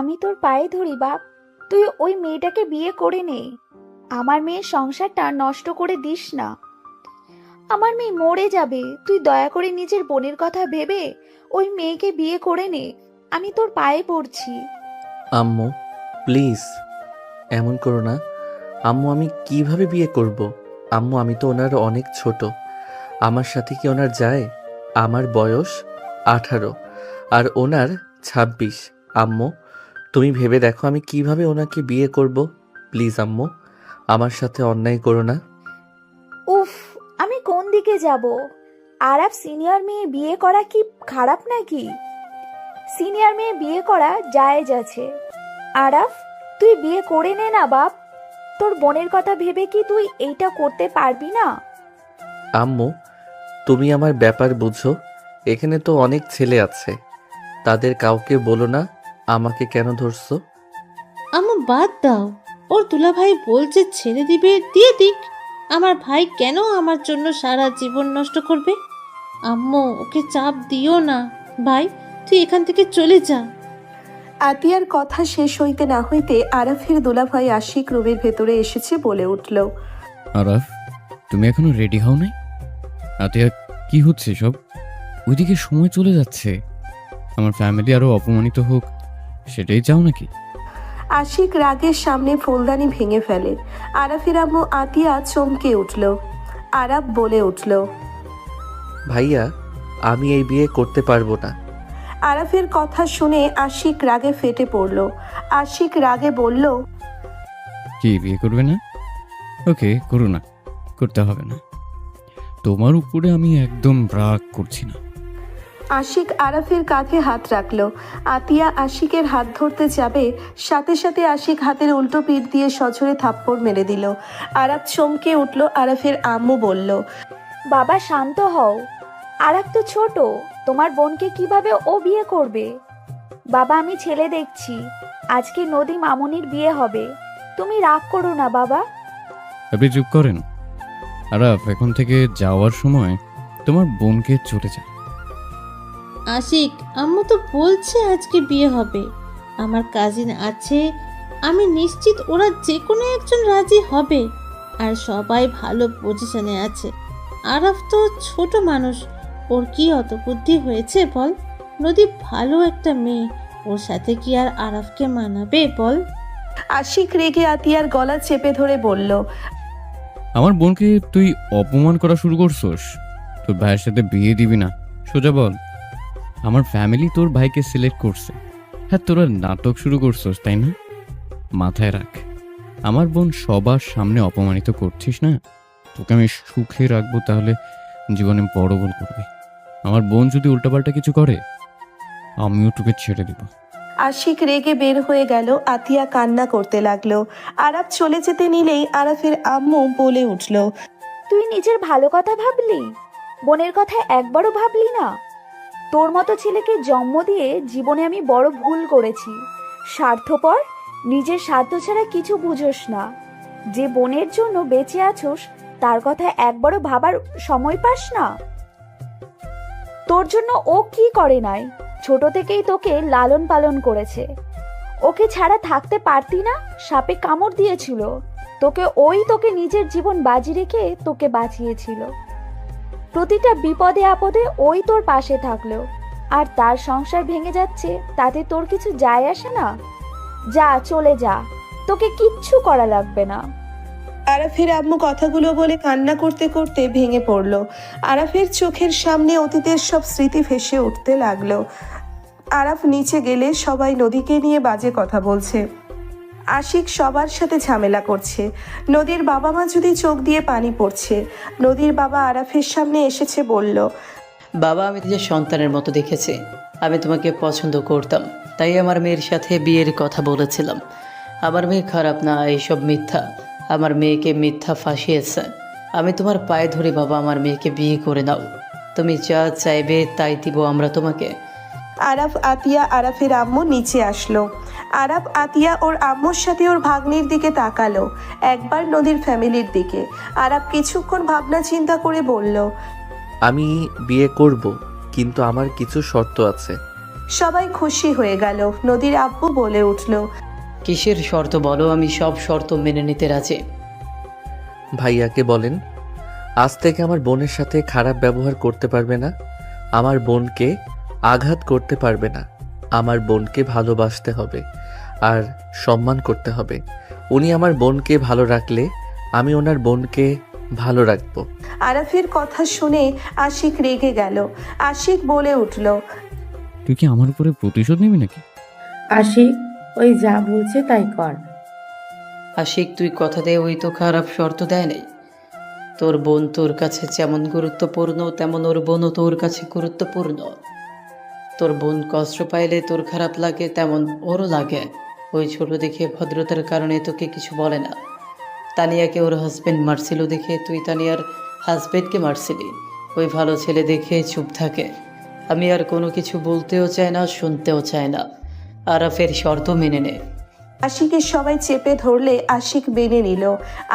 আমি তোর পায়ে ধরি বাপ, তুই ওই মেয়েটাকে বিয়ে করে নে। আমার মেয়ের সংসারটা নষ্ট করে দিস না। আমার মেয়ে মরে যাবে, তুই দয়া করে নিজের বোনের কথা ভেবে ওই মেয়েকে বিয়ে করে নে। আমি তোর পায়ে পড়ছি। আম্মু প্লিজ এমন করো না। আম্মু আমি কিভাবে বিয়ে করব? আম্মু আমি তো ওনার অনেক ছোট। আমার সাথে কি ওনার যায়? আমার বয়স 18 আর ওনার 26। আম্মু তুমি ভেবে দেখো আমি কিভাবে ওনাকে বিয়ে করব। প্লিজ আম্মু আমার সাথে অন্যায় করো না। উফ, আমি কোন দিকে যাব? আরাফ, সিনিয়র মেয়ে বিয়ে করা কি খারাপ নাকি? সিনিয়র মেয়ে বিয়ে করা জায়েজ আছে। আরাফ, তুই বিয়ে করে নে না বাপ। তোর বোনের কথা ভেবে কি তুই এইটা করতে পারবি না? আম্মু তুমি আমার ব্যাপার বুঝো। এখানে তো অনেক ছেলে আছে, তাদের কাউকে বলো না আমাকে কেন ধরছো। আম্মু বাদ দাও, ওর দুলাভাই বলছে ছেড়ে দিবে, দিয়ে দিক। আমার ভাই কেন আমার জন্য সারা জীবন নষ্ট করবে? আম্মু ওকে চাপ দিও না। ভাই তুই এখান থেকে চলে যা। আতিয়ার কথা শেষ হইতে না হইতে আরাফের দুলাভাই আশিক রুমের ভেতরে এসেছে বলে উঠল, আরাফ তুমি এখনো রেডি হও নাই? আতিয়া কি হচ্ছে সব? ওইদিকে সময় চলে যাচ্ছে, আমার ফ্যামিলি আরো অপমানিত হোক সেটাই চাও নাকি? আশিক রাগের সামনে ফুলদানি ভেঙে ফেলে। আরাফের আম্মু আতিয়া চমকে উঠল। আরাফ বলে উঠল, ভাইয়া আমি এই বিয়ে করতে পারবো না। আরাফের কথা শুনে আশিক রাগে ফেটে পড়ল। আশিক রাগে বলল, কি বিয়ে করবে না? ওকে করো না, করতে হবে না। তোমার উপরে আমি একদম রাগ করছি না। আশিক আরাফের কাঁধে হাত রাখল। আতিয়া আশিকের হাত ধরতে যাবে, সাথে সাথে আশিক হাতের উল্টো পিঠ দিয়ে সজোরে থাপ্পড় মেরে দিল। আরাফ চমকে উঠল। আরাফের আম্মু বলল, বাবা শান্ত হও, আরাফ তো ছোট, তোমার বোনকে কিভাবে ও বিয়ে করবে? বাবা আমি ছেলে দেখছি, আজকে নদী মামুনির বিয়ে হবে, তুমি রাগ করো না বাবা। আপনি চুপ করেন। আরাফ এখন থেকে যাওয়ার সময় তোমার বোনকে চলে যা। আশিক, আম্মু তো বলছে আজকে বিয়ে হবে। আমার কাজিন আছে, আমি নিশ্চিত ওরা যে কোনো একজন রাজি হবে। আর সবাই ভালো পজিশনে আছে। আরাফ তো ছোট মানুষ, ওর কি অত বুদ্ধি হয়েছে বল? নদী ভালো একটা মেয়ে, ওর সাথে কি আর আরাফকে মানাবে বল? আশিক রেগে আতিয়ার গলা চেপে ধরে বলল, আমার বোনকে তুই অপমান করা শুরু করছস? তোর ভাইয়ের সাথে বিয়ে দিবি না, সোজা বল। আমার ফ্যামিলি তোর ভাইকে সিলেক্ট করছে। হ্যাঁ তোরা নাটক শুরু করছস তাই না? মাথায় রাখ, আমার বোন সবার সামনে অপমানিত করছিস না। তোকে আমি সুখে রাখবো, তাহলে জীবনে বড় ভুল করবি। আমার বোন যদি উল্টাপাল্টা কিছু করে আমিও তোকে ছেড়ে দিব। আশিক রেগে বের হয়ে গেল। আতিয়া কান্না করতে লাগলো। আরাফ চলে যেতে নিলেই আরাফের আম্মু বলে উঠল, তুই নিজের ভালো কথা ভাবলি, বোনের কথা একবারও ভাবলি না? তোর মতো ছেলেকে জন্ম দিয়ে জীবনে আমি বড় ভুল করেছি। স্বার্থপর, নিজের স্বার্থ ছাড়া কিছু বুঝোস না। যে বোনের জন্য বেঁচে আছোস তার কথা একবারও ভাবার সময় পাস না? তোর জন্য ও কি করে নাই? ছোট থেকেই তোকে লালন পালন করেছে। ওকে ছাড়া থাকতে পারতি না? সাপে কামড় দিয়েছিল তোকে নিজের জীবন বাজি রেখে তোকে বাঁচিয়েছিল। প্রতিটা বিপদে আপদে ওই তোর পাশে থাকলো, আর তার সংসার ভেঙে যাচ্ছে তাতে তোর কিছু যায় আসে না? যা, চলে যা, তোকে কিচ্ছু করা লাগবে না। আরাফের আম্মু কথাগুলো বলে কান্না করতে করতে ভেঙে পড়ল। আরাফের চোখের সামনে অতীতের সব স্মৃতি ভেসে উঠতে লাগলো। আরাফ নিচে গেলে সবাই নদীকে নিয়ে বাজে কথা বলছে। আশিক সবার সাথে ঝামেলা করছে। নদীর বাবা মা যদি চোখ দিয়ে পানি পড়ছে। নদীর বাবা আরাফের সামনে এসেছে, বলল, বাবা আমি নিজের সন্তানের মতো দেখেছি। আমি তোমাকে পছন্দ করতাম, তাই আমার মেয়ের সাথে বিয়ের কথা বলেছিলাম। আমার মেয়ে খারাপ না, এইসব মিথ্যা। আমার মেয়েকে মিথ্যা ফাঁসিয়েছে। আমি তোমার পায়ে ধরে বাবা আমার মেয়েকে বিয়ে করে নাও। তুমি যা চাইবে তাই দিব আমরা তোমাকে। আরাফ, আতিয়া, আরাফের আম্মু নিচে আসলো। আরাফ, আতিয়া ওর আম্মুর সাথে ওর ভাগ্নির দিকে তাকালো, একবার নদীর ফ্যামিলির দিকে। আরাফ কিছুক্ষণ ভাবনা চিন্তা করে বলল, আমি বিয়ে করব, কিন্তু আমার কিছু শর্ত আছে। সবাই খুশি হয়ে গেল। নদীর আব্বু বলে উঠল, কিসের শর্ত বলো, আমি সব শর্ত মেনে নিতে রাজি। ভাইয়াকে বলেন আজ থেকে আমার বোনের সাথে খারাপ ব্যবহার করতে পারবে না, আমার বোনকে আঘাত করতে পারবে না, আমার বোনকে ভালোবাসতে হবে আর সম্মান করতে হবে। উনি আমার বোনকে ভালো রাখলে আমি ওনার বোনকে ভালো রাখবো। আরাফের কথা শুনে আশিক রেগে গেল। আশিক বলে উঠল, তুই কি আমার উপরে প্রতিশোধ নিবি নাকি? আশিক, ওই যা বলছে তাই কর। আশিক, তুই কথা দে, ওই তো খারাপ শর্ত দেয় নাই। তোর বোন তোর কাছে যেমন গুরুত্বপূর্ণ তেমন ওর বোনও তোর কাছে গুরুত্বপূর্ণ। তোর বোন কষ্ট পাইলে তোর খারাপ লাগে তেমন ওরও লাগে। ওই ছোট দেখে ভদ্রতার কারণে তোকে কিছু বলে না। তানিয়াকে ওর হাজবেন্ড মারছিল দেখে তুই তানিয়ার হাজবেন্ডকে মারছিলি। ওই ভালো ছেলে দেখে চুপ থাকে। আমি আর কোনো কিছু বলতেও চাই না, শুনতেও চাই না। আরাফের শর্ত মেনে নে। আশিকের সবাই চেপে ধরলে আশিক মেনে নিল।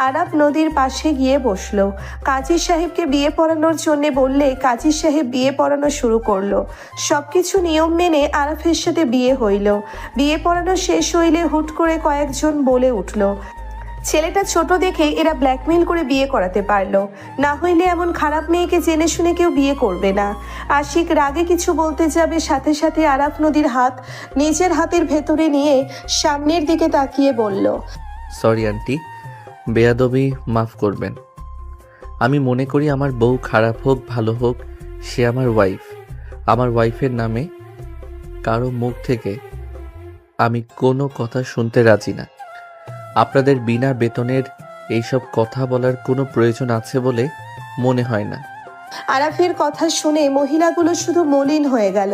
আরাফ নদীর পাশে গিয়ে বসলো। কাজী সাহেবকে বিয়ে পড়ানোর জন্য বললে কাজী সাহেব বিয়ে পড়ানো শুরু করলো। সবকিছু নিয়ম মেনে আরাফের সাথে বিয়ে হইল। বিয়ে পড়ানো শেষ হইলে হুট করে কয়েকজন বলে উঠল, ছেলেটা ছোট দেখে এরা ব্ল্যাকমেল করে বিয়ে করাতে পারলো, না হইলে এমন খারাপ মেয়েকে জেনে শুনে কেউ বিয়ে করবে না। আশিক রাগে কিছু বলতে যাবে, সাথে সাথে আরাফ নদীর হাত নিজের হাতের ভেতরে নিয়ে সামনের দিকে তাকিয়ে বলল, সরি আন্টি, বেয়াদবি মাফ করবেন। আমি মনে করি আমার বউ খারাপ হোক ভালো হোক সে আমার ওয়াইফ। আমার ওয়াইফের নামে কারো মুখ থেকে আমি কোনো কথা শুনতে রাজি না। আপনাদের বিনা বেতনের এইসব কথা বলার কোনো প্রয়োজন আছে বলে মনে হয় না। আরাফের কথা শুনে মহিলাগুলো শুধু মলিন হয়ে গেল।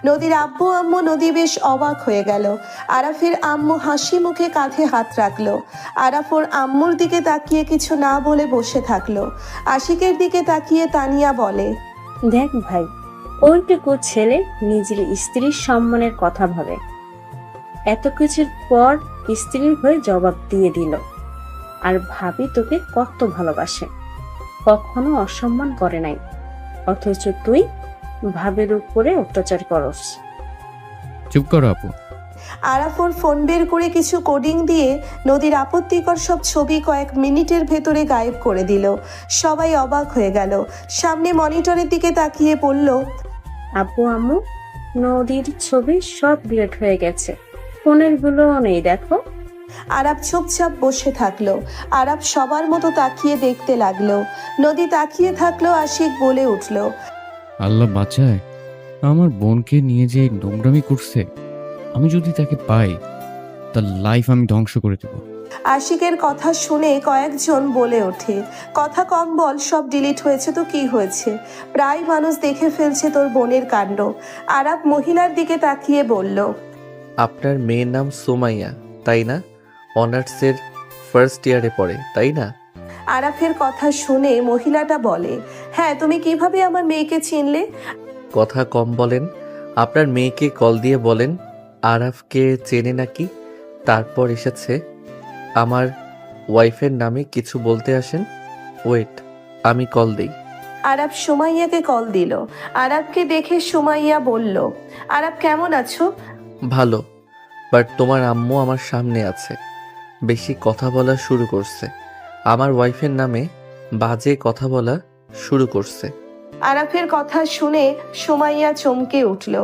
নদীর আব্বু আম্মু নদী বেশ অবাক হয়ে গেল। আরাফের আম্মু হাসি মুখে কাঁধে হাত রাখলো। আরাফ ওর আম্মুর দিকে তাকিয়ে কিছু না বলে বসে থাকলো। আশিকের দিকে তাকিয়ে তানিয়া বলে, দেখ ভাই, ওইটুকু ছেলে নিজের স্ত্রীর সম্মানের কথা ভাবে, এত কিছুর পর স্ত্রীর হয়ে জবাব দিয়ে দিল। আর ভাবি তোকে কত ভালোবাসে, কখনো অসম্মান করে নাই, অথচ তুই ভাবের উপরে অত্যাচার করস। চুপ করো আপু। আরাফ ওর ফোন বের করে কিছু কোডিং দিয়ে নদীর আপত্তিকর সব ছবি কয়েক মিনিটের ভেতরে গায়েব করে দিল। সবাই অবাক হয়ে গেল। সামনে মনিটরের দিকে তাকিয়ে বলল, আব্বু আম্মু, নদীর ছবি সব ডিলিট হয়ে গেছে, ফোনের গুলোও নেই দেখো। আরাফ চুপচাপ বসে থাকলো। আরাফ সবার মতো তাকিয়ে দেখতে লাগলো। নদী তাকিয়ে থাকলো। আশিক বলে উঠল, আল্লাহ বাঁচায়, আমার বোনকে নিয়ে যে এই নোংরামি করছে, আমি যদি তাকে পাই তার লাইফ আমি ধ্বংস করে দেব। আশিকের কথা শুনে কয়েকজন বলে ওঠে, কথা কম বল, সব ডিলিট হয়েছে তো কি হয়েছে, প্রায় মানুষ দেখে ফেলছে তোর বোনের কাণ্ড। আরাফ মহিলার দিকে তাকিয়ে বলল, আপনার মেয়ের নাম সুমাইয়া তাই না? অনার্সের ফার্স্ট ইয়ারে পড়ে তাই না? আরাফের কথা শুনে মহিলাটা বলে, হ্যাঁ, তুমি কিভাবে আমার মেয়েকে চিনলে? কথা কম বলেন, আপনার মেয়েকে কল দিয়ে বলেন আরাফকে চেনে নাকি, তারপর এসেছে আমার ওয়াইফের নামে কিছু বলতে আসেন। ওয়েট, আমি কল দেই। আরাফ সুমাইয়াকে কল দিল। আরাফকে দেখে সুমাইয়া বলল, আরাফ কেমন আছো? ভালো, বাট তোমার আম্মু আমার সামনে আছে, বেশি কথা বলা শুরু করছে, আমার ওয়াইফের নামে বাজে কথা বলা শুরু করছে। আরাফের কথা শুনে সুমাইয়া চমকে উঠল।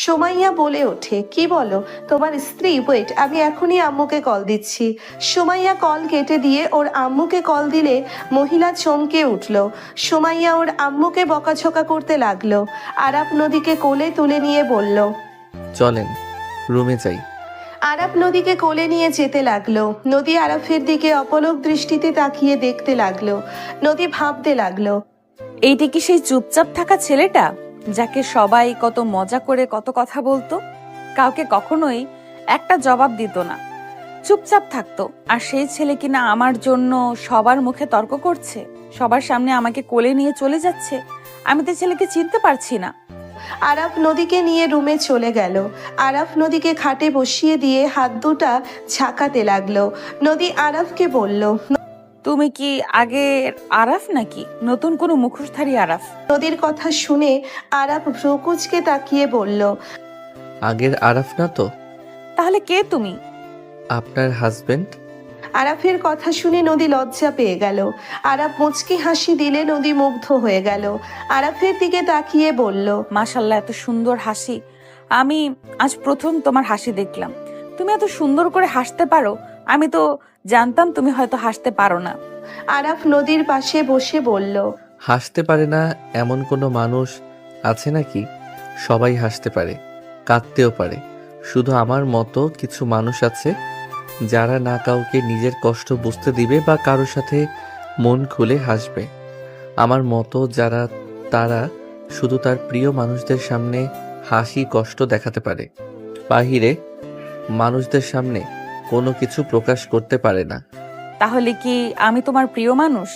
সুমাইয়া বলে ওঠে, কি বলো, তোমার স্ত্রী? ওয়েট, আমি এখনই আম্মুকে কল দিচ্ছি। সুমাইয়া কল কেটে দিয়ে ওর আম্মুকে কল দিলে মহিলা চমকে উঠল। সুমাইয়া ওর আম্মুকে বকাঝকা করতে লাগলো। আরাফ নদীকে কোলে তুলে নিয়ে বলল, চলেন রুমে যাই। আরাফ নদীকে কোলে নিয়ে যেতে লাগলো। নদী আরাফের দিকে অপলক দৃষ্টিতে তাকিয়ে দেখতে লাগলো। নদী ভাবতে লাগলো, এইটা কি সেই চুপচাপ থাকা ছেলেটা যাকে সবাই কত মজা করে কত কথা বলতো, কাউকে কখনোই একটা জবাব দিত না, চুপচাপ থাকতো? আর সেই ছেলে কিনা আমার জন্য সবার মুখে তর্ক করছে, সবার সামনে আমাকে কোলে নিয়ে চলে যাচ্ছে। আমি তো ছেলেকে চিনতে পারছি না। আরাফ নদীকে নিয়ে রুমে চলে গেল। আরাফ নদীকে খাটে বসিয়ে দিয়ে হাত দুটা ঝাঁকাতে লাগলো। নদী আরাফকে বলল, তুমি কি আগের আরাফ নাকি নতুন কোনো মুখোশধারী আরাফ? নদীর কথা শুনে আরাফ ভ্রুকুচকে তাকিয়ে বলল, আগের আরাফ না তো? তাহলে কে তুমি? আপনার হাজবেন্ড। আরাফের কথা শুনে নদী লজ্জা পেয়ে গেল। আরাফ মুচকি হাসি দিলে নদী মুগ্ধ হয়ে গেল। আরাফের দিকে তাকিয়ে বলল, মাশাল্লাহ, এত সুন্দর হাসি। আমি আজ প্রথম তোমার হাসি দেখলাম। তুমি এত সুন্দর করে হাসতে পারো। আমি তো জানতাম তুমি হয়তো হাসতে পারো না। আরাফ নদীর পাশে বসে বলল, হাসতে পারে না এমন কোনো মানুষ আছে নাকি? সবাই হাসতে পারে, কাঁদতেও পারে। শুধু আমার মতো কিছু মানুষ আছে যারা না কাউকে নিজের কষ্ট বুঝতে দিবে বা কারোর সাথে মন খুলে হাসবে। আমার মতো যারা, তারা শুধু তার প্রিয় মানুষদের সামনে হাসি কষ্ট দেখাতে পারে, বাহিরে মানুষদের সামনে কোনো কিছু প্রকাশ করতে পারে না। তাহলে কি আমি তোমার প্রিয় মানুষ?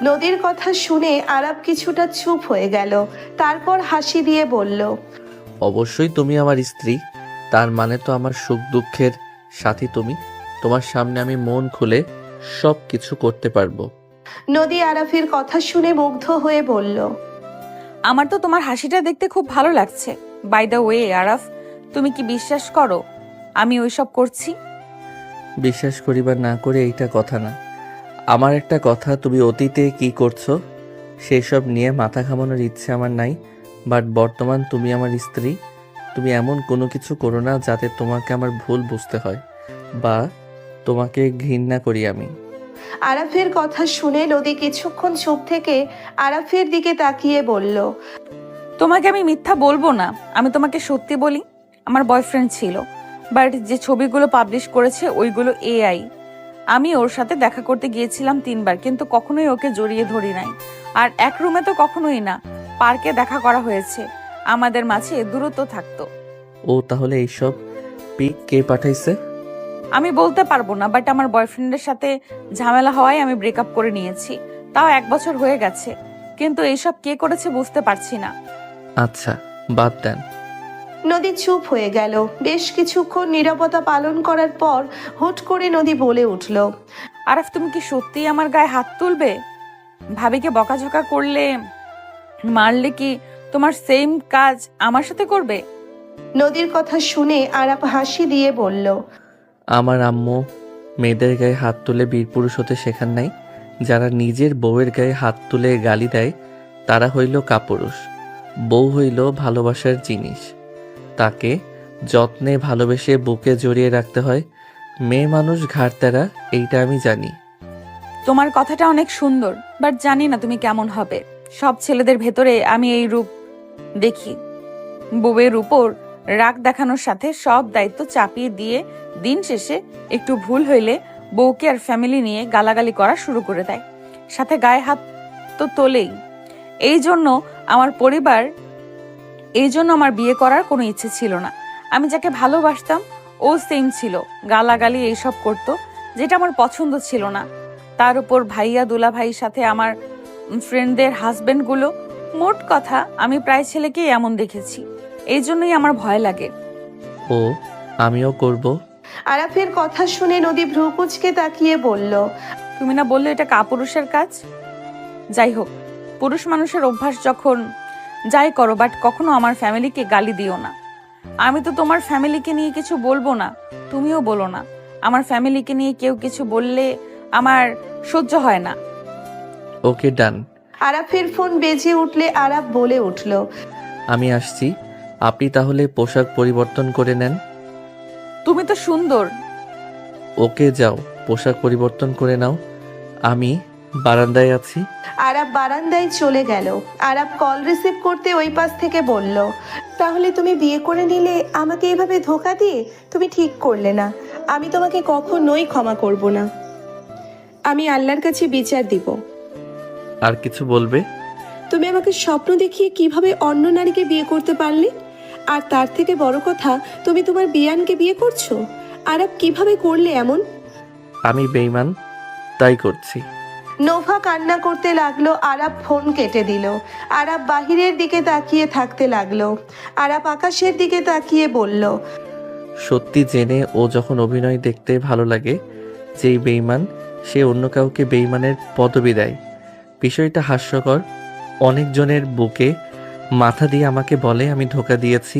নদীর কথা শুনে আরাফ কিছুটা চুপ হয়ে গেল। তারপর হাসি দিয়ে বলল, অবশ্যই তুমি আমার স্ত্রী, তার মানে তো আমার সুখ দুঃখের সাথী তুমি। তোমার সামনে আমি মন খুলে সব কিছু করতে পারবো। নদী আরাফের কথা শুনে মুগ্ধ হয়ে বলল, আমার তো তোমার হাসিটা দেখতে খুব ভালো লাগছে। বাই দ্য ওয়ে আরাফ, তুমি কি বিশ্বাস করো আমি ওইসব করছি? বিশ্বাস করিবার না করে এইটা কথা না। আমার একটা কথা, তুমি অতীতে কি করছো সেই সব নিয়ে মাথা ঘামানোর ইচ্ছে আমার নাই। বাট বর্তমান তুমি আমার স্ত্রী, তুমি এমন কোনো কিছু করো না যাতে তোমাকে আমার ভুল বুঝতে হয় বা তোমাকে ঘৃণা করি আমি। আরাফের কথা শুনে নদী কিছুক্ষণ চুপ থেকে আরাফের দিকে তাকিয়ে বলল, তোমাকে আমি মিথ্যা বলবো না, আমি তোমাকে সত্যি বলি। আমার বয়ফ্রেন্ড ছিল, বাট যে ছবিগুলো পাবলিশ করেছে ওইগুলো এআই। আমি ওর সাথে দেখা করতে গিয়েছিলাম 3 বার, কিন্তু কখনোই ওকে জড়িয়ে ধরি নাই। আর এক রুমে তো কখনোই না, পার্কে দেখা করা হয়েছে। আমাদের মাঝে দূরত্ব থাকতো। ও তাহলে এইসব পিক কে পাঠাইছে? আমি বলতে পারবো না, বাট আমার বয়ফ্রেন্ডের সাথে ঝামেলা হওয়ায় আমি ব্রেকআপ করে নিয়েছি। তাও 1 বছর হয়ে গেছে, কিন্তু এইসব কে করেছে বুঝতে পারছি না। আচ্ছা, বাদ দেন। নদী চুপ হয়ে গেল। বেশ কিছুক্ষণ নীরবতা পালন করার পর হুট করে নদী বলে উঠল, আরাফ, তুমি কি সত্যিই আমার গায়ে হাত তুলবে? ভাবিকে বকাঝকা করলে, মারলে কি তোমার সেম কাজ আমার সাথে করবে? নদীর কথা শুনে আরাফ হাসি দিয়ে বলল, আমার আম্মু মেয়েদের গায়ে হাত তুলে বীরপুরুষ হতে শেখান নাই। যারা নিজের বউয়ের গায়ে হাত তুলে গালি দেয় তারা হইল কাপুরুষ। বউ হইল ভালোবাসার জিনিস, তাকে যত্নে ভালোবেসে বুকে জড়িয়ে রাখতে হয়। মেয়ে মানুষ ঘাড়তেরা, এইটা আমি জানি। তোমার কথাটা অনেক সুন্দর, বাট জানি না তুমি কেমন হবে। সব ছেলেদের ভেতরে আমি এই রূপ দেখি। বউয়ের উপর রাগ দেখানোর সাথে সব দায়িত্ব চাপিয়ে দিয়ে দিন শেষে একটু ভুল হইলে বউকে আর ফ্যামিলি নিয়ে গালাগালি করা শুরু করে দেয়, সাথে গায়ে হাত তো তোলেই। এই জন্য আমার বিয়ে করার কোনো ইচ্ছে ছিল না। আমি যাকে ভালোবাসতাম ও সেম ছিল, গালাগালি এইসব করতো, যেটা আমার পছন্দ ছিল না। তার উপর ভাইয়া দুলা ভাইয়ের সাথে আমার ফ্রেন্ডদের হাজবেন্ডগুলো, মোট কথা আমি প্রায় ছেলেকেই এমন দেখেছি। এই জন্যই আমার ভয় লাগে। ও, আমিও করব। আরাফের কথা শুনে নদী ভ্রুকুচকে তাকিয়ে বলল, তুমি না বললে এটা কাপুরুষের কাজ? যাই হোক, পুরুষ মানুষের অভ্যাস যখন যাই করো, বাট কখনো আমার ফ্যামিলিকে গালি দিও না। আমি তো তোমার ফ্যামিলিকে নিয়ে কিছু বলবো না, তুমিও বলো না। আমার ফ্যামিলিকে নিয়ে কেউ কিছু বললে আমার সহ্য হয় না। ওকে, ডান। আরাফের ফোন বেজে উঠলে আরাফ বলে উঠল, আমি আসছি, আপনি তাহলে পোশাক পরিবর্তন করে নেন। তুমি তো সুন্দর। ওকে, যাও পোশাক পরিবর্তন করে নাও, আমি বারান্দায় আছি। আরাফ বারান্দায় চলে গেল। আরাফ কল রিসিভ করতে ওই পাশ থেকে বলল, তাহলে তুমি বিয়ে করে নিলে আমাকে এভাবে ধোকা দিয়ে? তুমি ঠিক করলে না। আমি তোমাকে কখনোই ক্ষমা করব না। আমি আল্লাহর কাছে বিচার দিব। আর কিছু বলবে? তুমি আমাকে স্বপ্ন দেখিয়ে কিভাবে অন্য নারীকে বিয়ে করতে পারলে? আর তার থেকে বড় কথা, তুমি তোমার বিয়ানকে বিয়ে করছো। আরাফ, কিভাবে করলে এমন? আমি বেঈমান, তাই করছি। নোভা কান্না করতে লাগলো। আরাফ ফোন কেটে দিল। আরাফ বাহিরের দিকে তাকিয়ে থাকতে লাগলো। আরাফ আকাশের দিকে তাকিয়ে বলল, সত্যি জেনে ও যখন অভিনয় দেখতে ভালো লাগে, যেই বেঈমান সে অন্য কাউকে বেঈমানের পদবি দেয়। বিষয়টা হাস্যকর। অনেকজনের বুকে মাথা দিয়ে আমাকে বলে আমি ধোঁকা দিয়েছি।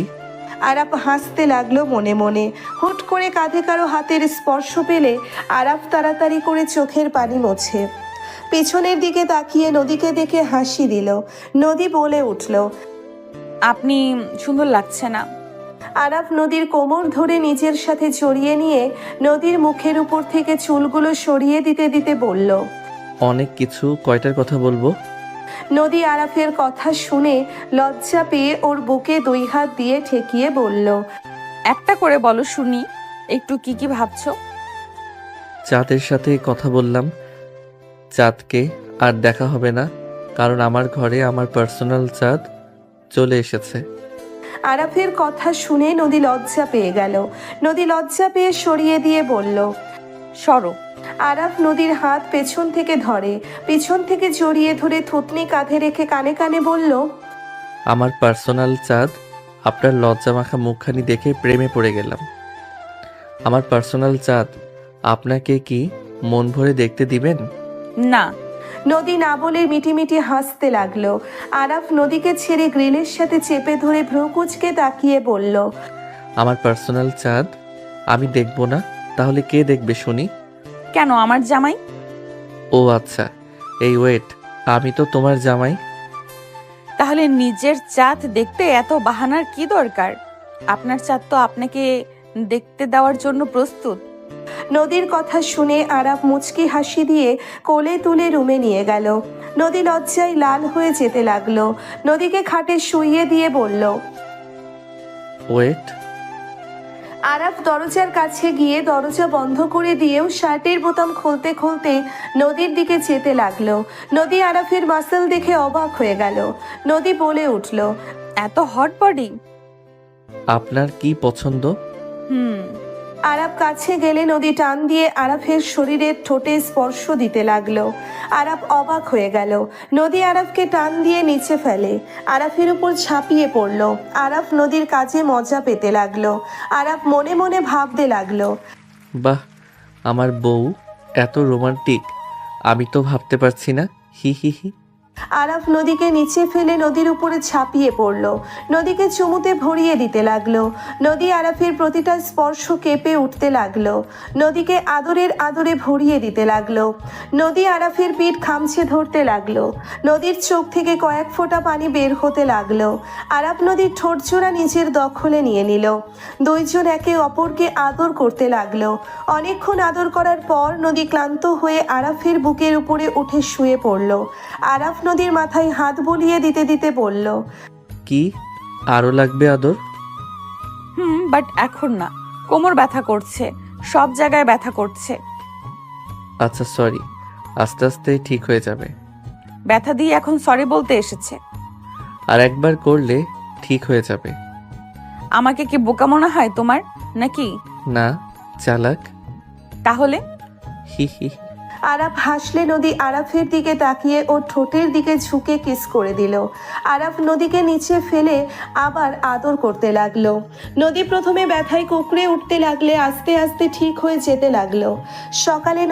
আরাফ হাসতে লাগলো মনে মনে। হুট করে কাঁধে কারো হাতের স্পর্শ পেলে আরাফ তাড়াতাড়ি করে চোখের পানি মোছে। পিছনের দিকে তাকিয়ে নদীকে দেখে হাসি দিল। নদী বলে উঠল। আপনি সুন্দর লাগছে না। আরাফ নদীর কোমর ধরে নিজের সাথে জড়িয়ে নিয়ে নদীর মুখের উপর থেকে চুলগুলো সরিয়ে দিতে দিতে বলল। অনেক কিছু, কয়টার কথা বলবো? নদী আরাফের কথা শুনে লজ্জা পেয়ে ওর বুকে 2 হাত দিয়ে ঠেকিয়ে বলল। একটা করে বলো শুনি, একটু কি কি ভাবছো? চাঁদের সাথে কথা বললাম। চাঁদকে আর দেখা হবে না, কারণ আমার ঘরে আমার পার্সোনাল চাঁদ চলে এসেছে। আরাফের কথা শুনে নদী লজ্জা পেয়ে গেল। নদী লজ্জা পেয়ে সরিয়ে দিয়ে বলল। সরো। আরাফ নদীর হাত পেছন থেকে ধরে, পিছন থেকে জড়িয়ে ধরে থুতনি কাঁধে রেখে কানে কানে বলল। আমার পার্সোনাল চাঁদ, আপনার লজ্জা মাখা মুখখানি দেখে প্রেমে পড়ে গেলাম। আমার পার্সোনাল চাঁদ, আপনাকে কি মন ভরে দেখতে দিবেন? না। নদী না বলে মিটিমিটি হাসতে লাগলো। আরাফ নদীকে ছেড়ে গ্রিলের সাথে চেপে ধরে ভ্রু কুঁচকে তাকিয়ে বলল। আমার পার্সোনাল চাঁদ আমি দেখব না, তাহলে কে দেখবে শুনি? কেন, আমার জামাই? ও আচ্ছা, এই ওয়েট, আমি তো তোমার জামাই। তাহলে নিজের চাঁদ দেখতে এত বাহানার কি দরকার? আপনার চাঁদ তো আপনাকে দেখতে দেওয়ার জন্য প্রস্তুত। নদীর কথা শুনে আরাফ মুচকি হাসি দিয়ে কোলে তুলে রুমে নিয়ে গেল। নদী লজ্জায় লাল হয়ে যেতে লাগলো। নদীকে খাটে শুইয়ে দিয়ে বলল। ওয়েট। আরাফ দরজার কাছে গিয়ে দরজা বন্ধ করে দিয়েও শার্টের বোতাম খুলতে খুলতে নদীর দিকে যেতে লাগলো। নদী আরাফের মাসল দেখে অবাক হয়ে গেল। নদী বলে উঠল। এত হট বডি। আপনার কি পছন্দ? আরাফ কাছে গেলে নদী টান দিয়ে আরাফের শরীরের ঠোঁটে স্পর্শ দিতে লাগলো। আরাফ অবাক হয়ে গেল। নদী আরাফকে টান দিয়ে নিচে ফেলে, আরাফের উপর ঝাঁপিয়ে পড়ল। আরাফ নদীর কাজে মজা পেতে লাগলো। আরাফ মনে মনে ভাবতে লাগলো। বাহ, আমার বউ এত রোমান্টিক, আমি তো ভাবতে পারছি না। হি হি হি। আরাফ নদীকে নিচে ফেলে নদীর উপরে ঝাঁপিয়ে পড়ল। নদীকে চুমুতে ভরিয়ে দিতে লাগলো। নদী আরাফের প্রতিটা স্পর্শ কেঁপে উঠতে লাগলো। নদীকে আদরের আদরে ভরিয়ে দিতে লাগলো। নদী আরাফের পিঠ খামছে ধরতে লাগলো। নদীর চোখ থেকে কয়েক ফোঁটা পানি বের হতে লাগলো। আরাফ নদীর ঠোঁটজোড়া নিজের দখলে নিয়ে নিল। দুইজন একে অপরকে আদর করতে লাগলো। অনেকক্ষণ আদর করার পর নদী ক্লান্ত হয়ে আরাফের বুকের উপরে উঠে শুয়ে পড়ল। আরাফ নদীর মাথায় হাত বুলিয়ে দিতে দিতে বলল। কি আরো লাগবে আদর? বাট এখন না, কোমর ব্যথা করছে, সব জায়গায় ব্যথা করছে। আচ্ছা সরি, আস্তে আস্তে ঠিক হয়ে যাবে। ব্যথা দিয়ে এখন সরি বলতে এসেছে? আর একবার করলে ঠিক হয়ে যাবে। আমাকে কি বোকা মনে হয় তোমার নাকি? না, চালাক। তাহলে? হি হি। আরাফ হাসলে নদী আরাফের দিকে তাকিয়ে ওর ঠোঁটের দিকে ঝুঁকে কিস করে দিল। আরাফ নদীকে নিচে ফেলে আবার আদর করতে লাগলো। নদী প্রথমে ব্যথায় কুঁকড়ে উঠতে লাগলে আস্তে আস্তে ঠিক হয়ে যেতে লাগলো।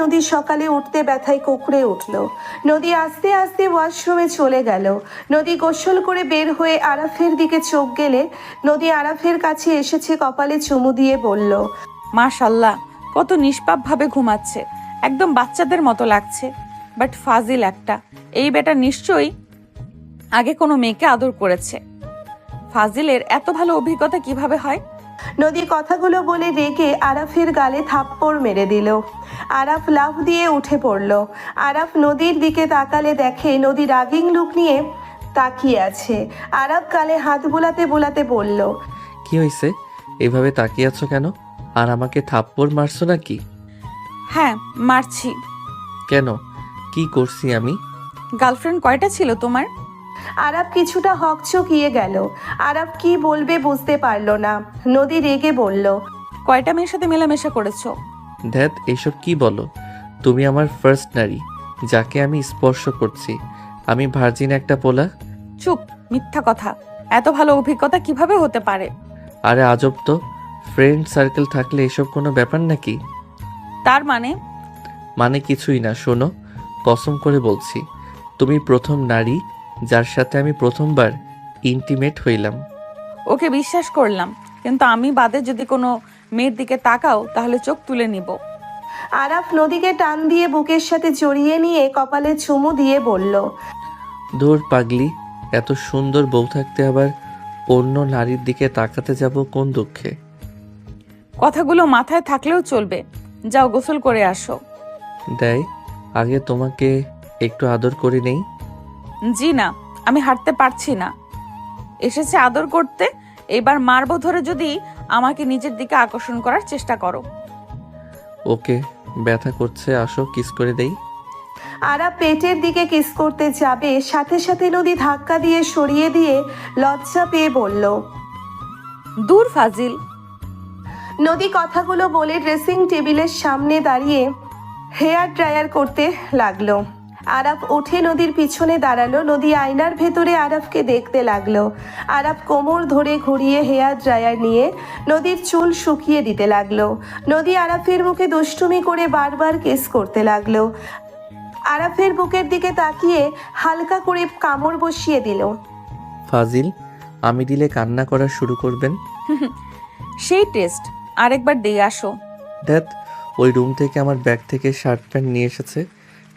নদী সকালে উঠতে ব্যথায় কুঁকড়ে উঠল। নদী আস্তে আস্তে ওয়াশরুমে চলে গেল। নদী গোসল করে বের হয়ে আরাফের দিকে চোখ গেলে নদী আরাফের কাছে এসেছে, কপালে চুমু দিয়ে বলল। মাশাল্লাহ, কত নিষ্পাপ ভাবে ঘুমাচ্ছে, একদম বাচ্চাদের মতো লাগছে। বাট ফাজিল একটা। এই বেটা নিশ্চয়ই আগে কোনো মেয়েকে আদর করেছে। ফাজিলের এত ভালো অভিজ্ঞতা কিভাবে হয়? নদী কথাগুলো বলে রেগে আরাফের গালে থাপ্পড় মেরে দিল। আরাফ লাফ দিয়ে উঠে পড়ল। আরাফ নদীর দিকে তাকালে দেখে নদী রাগিং লুক নিয়ে তাকিয়ে আছে। আরাফ গালে হাত বুলাতে বুলাতে বলল। কি হয়েছে, এভাবে তাকিয়ে আছো কেন? আর আমাকে থাপ্পড় মারছো নাকি? হ্যাঁ, মারছি। কেন, কি করছি আমি? গার্লফ্রেন্ড কয়টা ছিল তোমার? আরাফ কিছুটা হকচকিয়ে গেল। আরাফ কি বলবে বুঝতে পারল না। নদী রেগে বলল। কয়টা মেয়ের সাথে মেলামেশা করেছো? ধ্যাত, এসব কি বলো? তুমি আমার ফার্স্ট নারী যাকে আমি স্পর্শ করছি। আমি ভার্জিন একটা পোলা। চুপ, মিথ্যা কথা। এত ভালো অভিজ্ঞতা কিভাবে হতে পারে? আরে আজব তো, ফ্রেন্ড সার্কেল থাকলে এসব কোনো ব্যাপার নাকি? তার মানে কিছুই না। শোনো, কসম করে বলছি, তুমি প্রথম নারী যার সাথে আমি প্রথমবার ইন্টিমেট হইলাম। ওকে বিশ্বাস করলাম, কিন্তু আমি বাদে যদি কোনো মেয়ের দিকে তাকাও তাহলে চোখ তুলে নিব। আরাফ নদীকে টান দিয়ে বুকের সাথে জড়িয়ে নিয়ে কপালে চুমু দিয়ে বলল, দূর পাগলি, এত সুন্দর বউ থাকতে আবার অন্য নারীর দিকে তাকাতে যাব কোন দুঃখে? কথাগুলো মাথায় থাকলেও চলবে। যাও গোসল করে আসো। দেয়, আগে তোমাকে একটু আদর করে নেই। জি না, আমি হাঁটতে পারছি না। এসেছে আদর করতে, এবার মারবো ধরে যদি আমাকে নিজের দিকে আকর্ষণ করার চেষ্টা করো। ওকে, ব্যথা করছে, আসো কিস করে দেই। আরাফ পেটের দিকে কিস করতে যাবে, সাথে সাথে নদী ধাক্কা দিয়ে সরিয়ে দিয়ে লজ্জা পেয়ে বলল, দূর ফাজিল। নদী কথাগুলো বলে ড্রেসিং টেবিলের সামনে দাঁড়িয়ে হেয়ার ড্রায়ার করতে লাগলো। আরাফ উঠে নদীর পিছনে দাঁড়ালো। নদী আয়নার ভেতরে আরাফকে দেখতে লাগলো। আরাফ কোমর ধরে ঘুরিয়ে হেয়ার ড্রায়ার নিয়ে নদীর চুল শুকিয়ে দিতে লাগলো। নদী আরাফের মুখে দুষ্টুমি করে বারবার কিস করতে লাগলো। আরাফের বুকের দিকে তাকিয়ে হালকা করে কামড় বসিয়ে দিল। ফাজিল, আমি দিলে কান্না করা শুরু করবেন। সেই টেস্ট আরেকবার দিয়ে আসো। দেখ, ওই রুম থেকে আমার ব্যাগ থেকে শার্ট প্যান্ট নিয়ে এসেছে,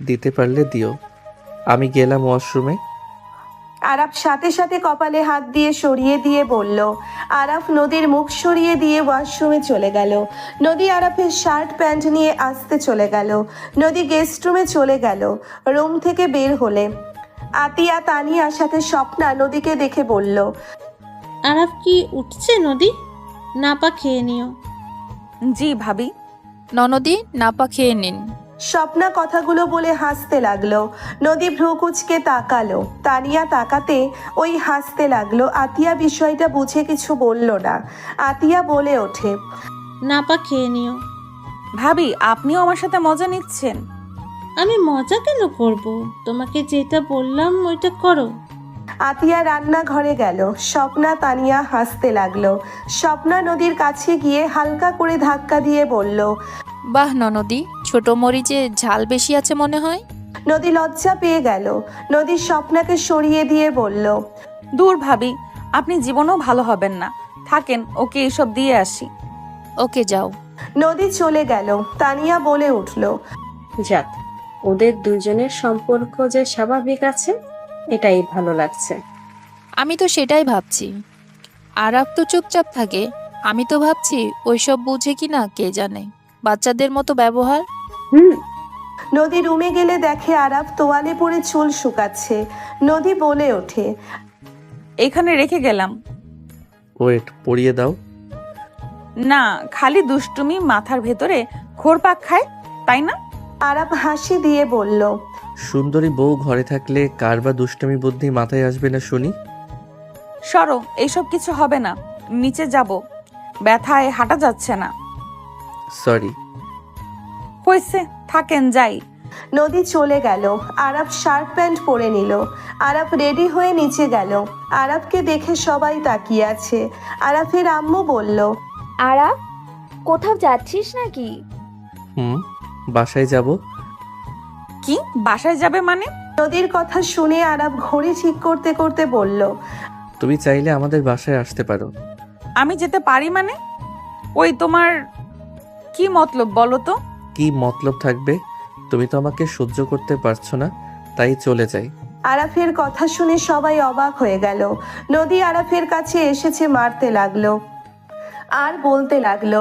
দিতে পারলে দিও। আমি গেলাম ওয়াশরুমে। আরাফ সাথে সাথে কপালে হাত দিয়ে সরিয়ে দিয়ে বলল। আরাফ নদীর মুখ সরিয়ে দিয়ে ওয়াশরুমে চলে গেল। নদী আরাফের শার্ট প্যান্ট নিয়ে আসতে চলে গেল। নদী গেস্ট রুমে চলে গেল। রুম থেকে বের হলে আতিয়া, তানিয়ার সাথে স্বপ্না নদীকে দেখে বলল, আরাফ কি উঠছে নদী? নাপা খেয়ে নিও। জি ভাবি। ননদি, নাপা খেয়ে নিন। স্বপ্না কথাগুলো বলে হাসতে লাগলো। নদী ভ্রুকুচকে তাকালো। তানিয়া তাকাতে ওই হাসতে লাগলো। আতিয়া বিষয়টা বুঝে কিছু বলল না। আতিয়া বলে ওঠে, নাপা খেয়ে নিও। ভাবি, আপনিও আমার সাথে মজা নিচ্ছেন? আমি মজা কেন করব? তোমাকে যেটা বললাম ওইটা করো। আতিয়া রান্নাঘরে গেল। স্বপ্না তানিয়া হাসতে লাগলো। স্বপ্না নদীর কাছে গিয়ে হালকা করে ধাক্কা দিয়ে বলল, বাহ ননদি, ছোট মরিচে ঝাল বেশি আছে মনে হয়। নদী লজ্জা পেয়ে গেল। নদী স্বপ্নাকে সরিয়ে দিয়ে বলল, দূর ভাবি, আপনি জীবনেও ভালো হবেন না। থাকেন, ওকে এসব দিয়ে আসি। ওকে যাও। নদী চলে গেল। তানিয়া বলে উঠল, যাক, ওদের দুজনের সম্পর্ক যে স্বাভাবিক আছে এটাই ভালো লাগছে। আমি তো সেটাই ভাবছি। আরাফ তো চুপচাপ থাকে, আমি তো ভাবছি ওইসব বুঝে কি না কে জানে, বাচ্চাদের মতো ব্যবহার। নদী রুমে গেলে দেখে আরাফ তোয়ালে পরে চুল শুকাচ্ছে। নদী বলে ওঠে, এখানে রেখে গেলাম। ওয়েট, পরিয়ে দাও। না, খালি দুষ্টুমি মাথার ভেতরে ঘোরপাক খায়, তাই না? আরাফ হাসি দিয়ে বলল, সুন্দরী বউ ঘরে থাকলে কার বা দুষ্টমি বুদ্ধি মাথায় আসবে না শুনি? সরো, এইসব কিছু হবে না। নিচে যাব, ব্যথায় হাঁটা যাচ্ছে না। সরি। হয়েছে, থাকেন, যাই। নদী চলে গেল। আরাফ শার্ট প্যান্ট পরে নিল। আরাফ রেডি হয়ে নিচে গেল। আরাফকে দেখে সবাই তাকিয়ে আছে। আরাফের আম্মু বলল, আরাফ, কোথাও যাচ্ছিস নাকি? বাসায় যাব। কি বাসায় যাবে মানে? নদীর কথা শুনে আরাফ ঘড়ি ঠিক করতে করতে বলল, তুমি চাইলে আমাদের বাসায় আসতে পারো। আমি যেতে পারি মানে? ওই তোমার কি মতলব বলো তো? কি মতলব থাকবে? তুমি তো আমাকে সহ্য করতে পারছো না, তাই চলে যাই। আরাফের কথা শুনে সবাই অবাক হয়ে গেল। নদী আরাফের কাছে এসেছে মারতে লাগলো আর বলতে লাগলো,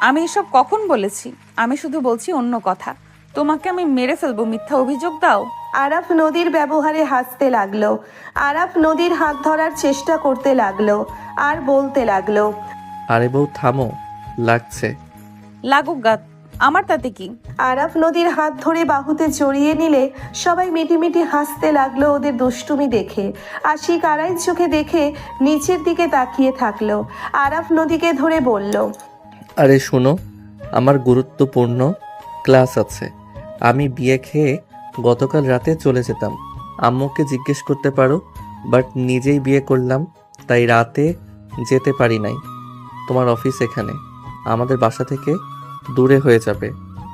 আমি এসব কখন বলেছি? আমি শুধু বলছি অন্য কথা। তোমাকে আমি মেরে ফেলবো, মিথ্যা অভিযোগ দাও। আরাফ নদীর ব্যবহারে হাসতে লাগলো। আরাফ নদীর হাত ধরার চেষ্টা করতে লাগলো আর বলতে লাগলো, আরে বউ থামো, লাগছে। লাগুক গাত, আমার তাতে কি? আরাফ নদীর হাত ধরে বাহুতে জড়িয়ে নিলে সবাই মিটিমিটি হাসতে লাগলো ওদের দুষ্টুমি দেখে। আশিক আড়াই চোখে দেখে নিচের দিকে তাকিয়ে থাকলো। আরাফ নদীকে ধরে বলল, আরে শোনো, আমার গুরুত্বপূর্ণ ক্লাস আছে। আমি বিয়ে খেয়ে গতকাল রাতে চলে যেতাম। আম্মুকে জিজ্ঞেস করতে পারো, বাট নিজেই বিয়ে করলাম, তাই রাতে যেতে পারি নাই। তোমার অফিস এখানে, আমাদের বাসা থেকে দূরে হয়ে যাবে,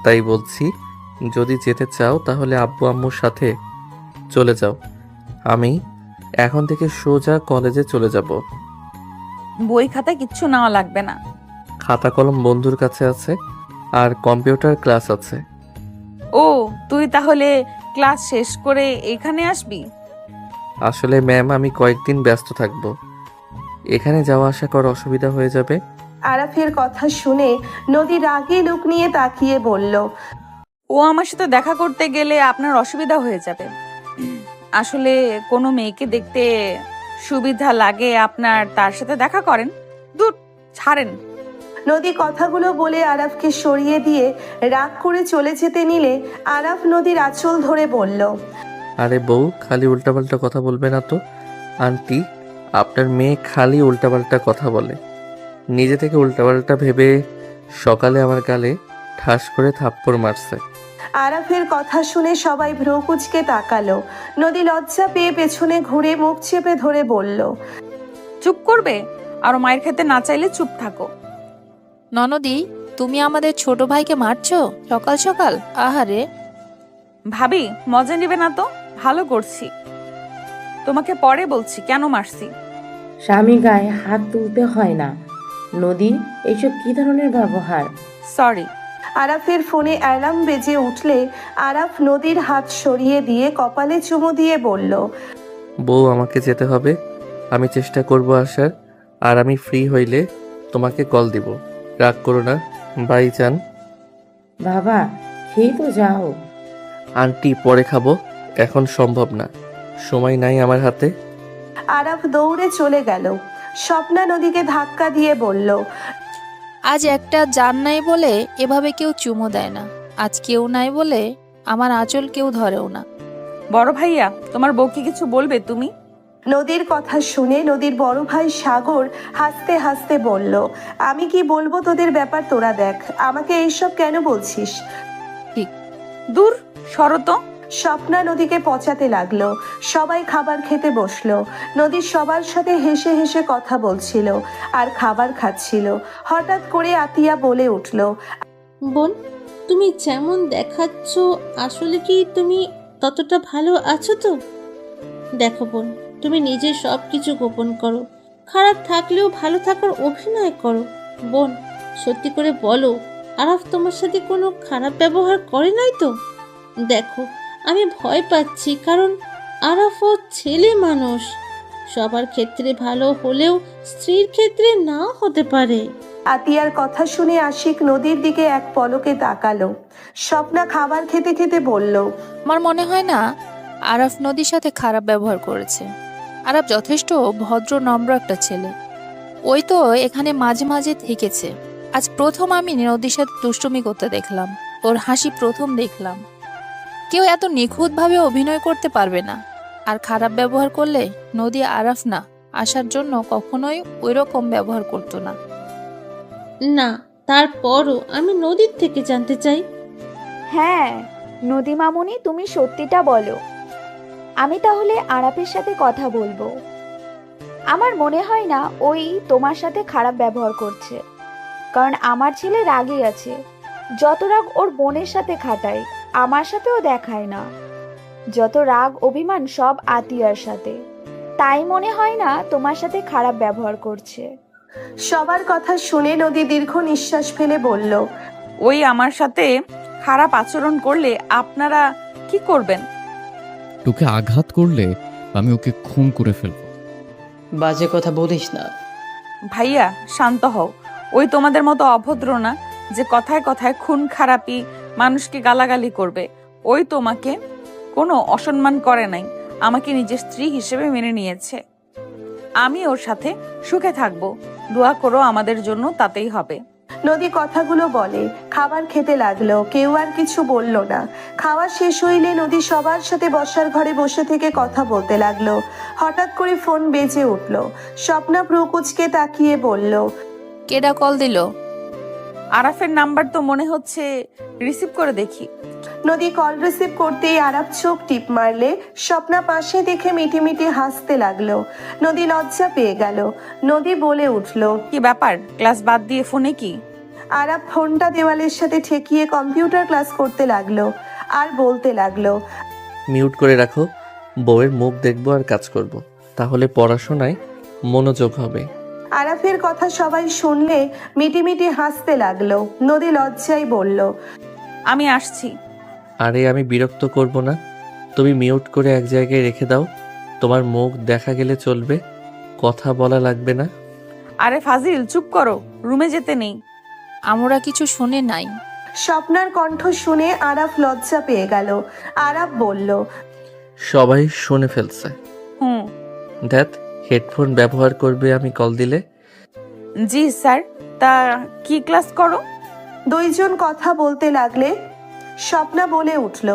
তাই বলছি যদি যেতে চাও তাহলে আব্বু আম্মুর সাথে চলে যাও। আমি এখন থেকে সোজা কলেজে চলে যাব। বই খাতা কিচ্ছু নেওয়া লাগবে না। খাতা কলম বন্ধুর কাছে আছে, আর কম্পিউটার ক্লাস আছে। ও, তুই তাহলে ক্লাস শেষ করে এখানে আসবি? আসলে ম্যাম, আমি কয়েকদিন ব্যস্ত থাকবো, এখানে যাওয়া আসা করা অসুবিধা হয়ে যাবে। আরাফের কথা শুনে নদী রাগে লুক নিয়ে তাকিয়ে বলল, ও আমার সাথে দেখা করতে গেলে আপনার অসুবিধা হয়ে যাবে। আসলে কোনো মেয়েকে দেখতে সুবিধা লাগে আপনার, তার সাথে দেখা করেন? দূর, ছাড়েন। নদী কথাগুলো বলে আরাফকে সরিয়ে দিয়ে রাগ করে চলে যেতে নিলে আরাফ নদীর আঁচল ধরে বলল, আরে বউ, খালি উল্টাপাল্টা কথা বলবে না তো। আন্টি, আপনার মেয়ে খালি উল্টাপাল্টা কথা বলে। নিজে থেকে উল্টাপাল্টা ভেবে সকালে আমার গালে ঠাস করে থাপ্পড় মারছে। আরাফের কথা শুনে সবাই ভ্রু কুঁচকে তাকালো। নদী লজ্জা পেয়ে পেছনে ঘুরে মুখ চেপে ধরে বলল, চুপ করবে? আরো মায়ের খেতে না চাইলে চুপ থাকো। ননদি, তুমি আমাদের ছোট ভাইকে মারছো সকাল সকাল? আহারে। ভাবি, মজা নেবে না তো? ভালো করছি, তোমাকে পরে বলছি কেন মারছি। স্বামী গায়ে হাত তুলতে হয় না। নদী, এইসব কি ধরনের ব্যবহার? সরি। আরাফের ফোনে অ্যালার্ম বেজে উঠলে আরাফ নদীর হাত সরিয়ে দিয়ে কপালে চুমু দিয়ে বলল, বউ, আমাকে যেতে হবে। আমি চেষ্টা করব আসার, আর আমি ফ্রি হইলে তোমাকে কল দিব। রাগ করো না, বাই যান। বাবা, খেয়ে তো যাও। আন্টি, পরে খাবো, এখন সম্ভব না, সময় নাই আমার হাতে। আরাফ দৌড়ে চলে গেল। স্বপ্না নদীকে ধাক্কা দিয়ে বলল, আজ একটা জান নাই বলে এভাবে কেউ চুমো দেয় না। আজ কেউ নাই বলে আমার আঁচল কেউ ধরেও না। বড় ভাইয়া, তোমার বউকে কিছু বলবে তুমি? নদীর কথা শুনে নদীর বড় ভাই সাগর হাসতে হাসতে বলল, আমি কি বলবো তোদের ব্যাপার তোরা দেখ, আমাকে এইসব কেন বলছিস? দূর, সরো তো। স্বপ্না নদীকে পচাতে লাগলো। সবাই খাবার খেতে বসলো। নদী সবার সাথে হেসে হেসে কথা বলছিল আর খাবার খাচ্ছিল। হঠাৎ করে আতিয়া বলে উঠল, বোন, তুমি যেমন দেখাচ্ছ আসলে কি তুমি ততটা ভালো আছো তো? দেখো বোন, তুমি নিজে সব কিছু গোপন করো, খারাপ থাকলেও ভালো থাকার অভিনয় করো। বোন, সত্যি করে বলো, আরাফ তোমার সাথে কোনো খারাপ ব্যবহার করে নাই তো? দেখো, আমি ভয় পাচ্ছি, কারণ আরাফও ছেলে মানুষ, সবার ক্ষেত্রে ভালো হলেও স্ত্রীর ক্ষেত্রে নাও হতে পারে। আতিয়ার কথা শুনে আশিক নদীর দিকে এক পলকে তাকালো। স্বপ্না খাবার খেতে খেতে বলল, আমার মনে হয় না আরাফ নদীর সাথে খারাপ ব্যবহার করেছে। আরাফ যথেষ্ট ভদ্র নম্র একটা ছেলে। ওই তো এখানে মাঝে মাঝে থেকেছে। আজ প্রথম আমি নদীর সাথে দুষ্টুমি করতে দেখলাম, ওর হাসি প্রথম দেখলাম। কেউ এত নিখুঁতভাবে অভিনয় করতে পারবে না। আর খারাপ ব্যবহার করলে নদী আরাফ না আসার জন্য কখনোই ওই রকম ব্যবহার করতো না। না, তারপরও আমি নদীর থেকে জানতে চাই। হ্যাঁ, নদী মামুনি, তুমি সত্যিটা বলো। আমি তাহলে আরাফের সাথে কথা বলবো। আমার মনে হয় না ওই তোমার সাথে খারাপ ব্যবহার করছে, কারণ আমার ছেলে রাগী আছে। যত রাগ ওর বোনের সাথে খাটায়, আমার সাথেও দেখায় না। যত রাগ অভিমান সব আতিয়ার সাথে, তাই মনে হয় না তোমার সাথে খারাপ ব্যবহার করছে। সবার কথা শুনে নদী দীর্ঘ নিঃশ্বাস ফেলে বলল, ওই আমার সাথে খারাপ আচরণ করলে আপনারা কি করবেন? তোকে আঘাত করলে আমি ওকে খুন করে ফেলবো। বাজে কথা বলিস না। ভাইয়া, শান্ত হও। ওই তোমাদের মতো অভদ্র না যে কথায় কথায় খুন খারাপি মানুষকে গালাগালি করবে। ওই তোমাকে কোনো অসম্মান করে নাই, আমাকে নিজের স্ত্রী হিসেবে মেনে নিয়েছে। আমি ওর সাথে সুখে থাকবো, দোয়া করো আমাদের জন্য, তাতেই হবে। নদী কথাগুলো বলে খাবার খেতে লাগলো। কেউ আর কিছু বলল না। খাওয়া শেষ হইলে নদী সবার সাথে বসার ঘরে বসে থেকে কথা বলতে লাগলো। হঠাৎ করে ফোন বেজে উঠল। স্বপ্না প্রকুচকে তাকিয়ে বলল, কেডা কল দিল? আরাফের নাম্বার তো মনে হচ্ছে, রিসিভ করে দেখি। নদী কল রিসিভ করতেই আরাফ চোখ টিপ মারলে স্বপ্না পাশে দেখে মিটি মিটি হাসতে লাগলো। নদী লজ্জা পেয়ে গেল। নদী বলে উঠল, কি ব্যাপার, ক্লাস বাদ দিয়ে ফোনে কি? আরাফ ফোনটা দেওয়ালের সাথে ঠেকিয়ে কম্পিউটার ক্লাস করতে লাগলো আর বলতে লাগলো, মিউট করে রাখো, বউয়ের মুখ দেখবো আর কাজ করব, তাহলে পড়াশোনায় মনোযোগ হবে। আরাফের কথা সবাই শুনলে মিটিমিটি হাসতে লাগলো। নদী লজ্জায় বলল, আমি আসছি। আরে আমি বিরক্ত করব না, তুমি মিউট করে এক জায়গায় রেখে দাও। তোমার মুখ দেখা গেলে চলবে, কথা বলা লাগবে না। আরে ফাজিল, চুপ করো, রুমে যেতে নেই। আমরা কিছু শুনে নাই। স্বপ্নার কণ্ঠ শুনে আরাফ লজ্জা পেয়ে গেল। আরাফ বলল, সবাই শুনে ফেলছে। হুম। ধ্যাত, হেডফোন ব্যবহার করবে আমি কল দিলে? জি স্যার। তা কি ক্লাস করো? দুইজন কথা বলতে লাগলে স্বপ্না বলে উঠল,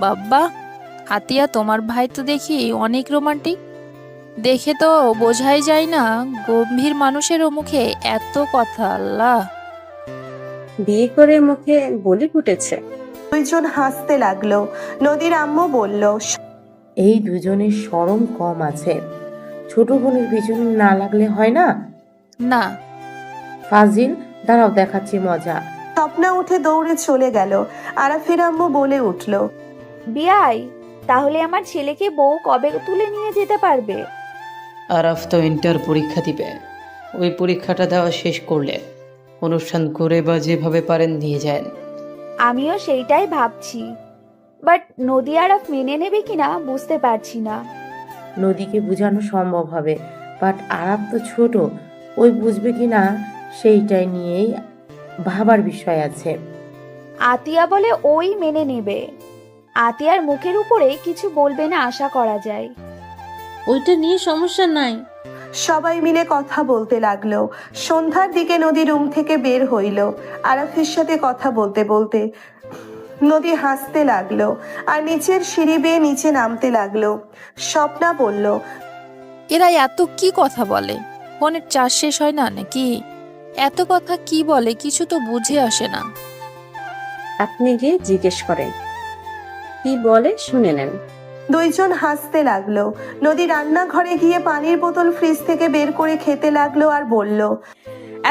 বাব্বা, আতিয়া তোমার ভাই তো দেখি অনেক রোমান্টিক। দেখে তো বোঝাই যায় না গম্ভীর মানুষেরও মুখে এত কথা। আল্লাহ, বিয়ে করে মুখে বলি ফুটেছে। দুইজন হাসতে লাগলো। নদীর আম্মু বলল, এই দুজনের শরম কম আছে। ছোট বোনের পিছনে না লাগলে হয় না? না। ফাজিল, দাঁড়াও দেখাচ্ছি মজা। স্বপ্না উঠে দৌড়ে চলে গেল। আরাফের আম্মু বলে উঠল, বিয়াই, তাহলে আমার ছেলেকে বউ কবে তুলে নিয়ে যেতে পারবে? আরাফ তো ইন্টার পরীক্ষা দিবে, ওই পরীক্ষাটা দেওয়া শেষ করলে অনুষ্ঠান করে বা যেভাবে পারেন নিয়ে যান। আমিও সেইটাই ভাবছি, বাট নদী আরাফ মেনে নেবে কিনা বুঝতে পারছি না। নদীকে বোঝানো সম্ভব হবে, বাট আরাপ তো ছোট, ওই বুঝবে কি না সেইটাই নিয়েই ভাবার বিষয় আছে। আতিয়া বলে ওই মেনে নেবে। আতিয়ার মুখের উপরে কিছু বলবে না আশা করা যায়। ওইটা নিয়ে সমস্যা নাই। সবাই মিলে কথা বলতে লাগলো। সন্ধ্যার দিকে নদী রুম থেকে বের হইল। আরাফের সাথে কথা বলতে বলতে নদী হাসতে লাগলো আর নিচের সিঁড়ি বেয়ে নিচে নামতে লাগলো। স্বপ্না বলল, এরা এত কি কথা বলে? ফোনের চার্জ শেষ হয় না নাকি? এত কথা কি বলে কিছু তো বুঝে আসে না। আপনি গিয়ে জিজ্ঞেস করেন, কি বলে শুনে নেন। দুইজন হাসতে লাগলো। নদী রান্নাঘরে গিয়ে পানির বোতল ফ্রিজ থেকে বের করে খেতে লাগলো আর বলল,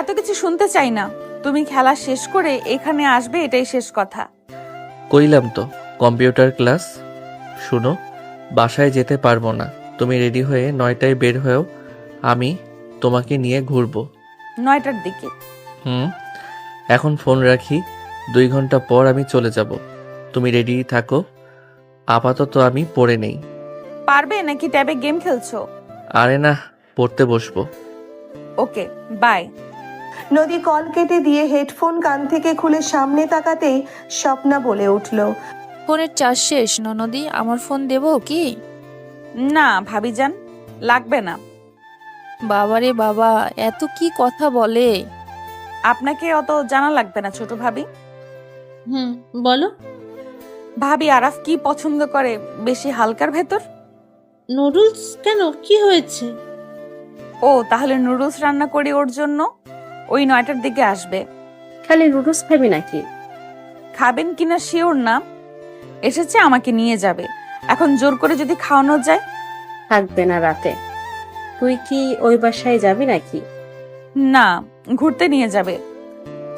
এত কিছু শুনতে চাই না। তুমি খেলা শেষ করে এখানে আসবে, এটাই শেষ কথা। কইলাম তো কম্পিউটার ক্লাস। শুনো, বাসায় যেতে পারবো না, তুমি রেডি হয়ে 9টায় বের হয়েও, আমি তোমাকে নিয়ে ঘুরবো। 9টার দিকে? হুম। এখন ফোন রাখি, 2 ঘন্টা পর আমি চলে যাব। তুমি রেডি থাকো, আপাতত আমি পড়ে নেই। পারবে নাকি ট্যাবে গেম খেলছো? আরে না, পড়তে বসবো। ওকে, বাই। নদী কল কেটে দিয়ে হেডফোন কান থেকে খুলে সামনে তাকাতেই স্বপ্না বলে উঠল, ফোনের চার্জ শেষ ননদি, আমার ফোন দেবো কি? না ভাবিজান, লাগবে না। বাবারে বাবা, এত কি কথা বলে! আপনাকে অত জানা লাগবে না ছোট ভাবি। হুম, বলো। ভাবি আরাফ কি পছন্দ করে বেশি হালকার ভেতর? নুডলস কেন, কি হয়েছে? ও তাহলে নুডলস রান্না করি ওর জন্য, ওই 9টার দিকে আসবে। খালি নুডলস খাবি নাকি? খাবেন কিনা শিওর না, এসেছে আমাকে নিয়ে যাবে। এখন জোর করে যদি খাওয়ানো যায়? থাকবে না রাতে। তুই কি ওই বাসায় যাবি নাকি? না, ঘুরতে নিয়ে যাবে।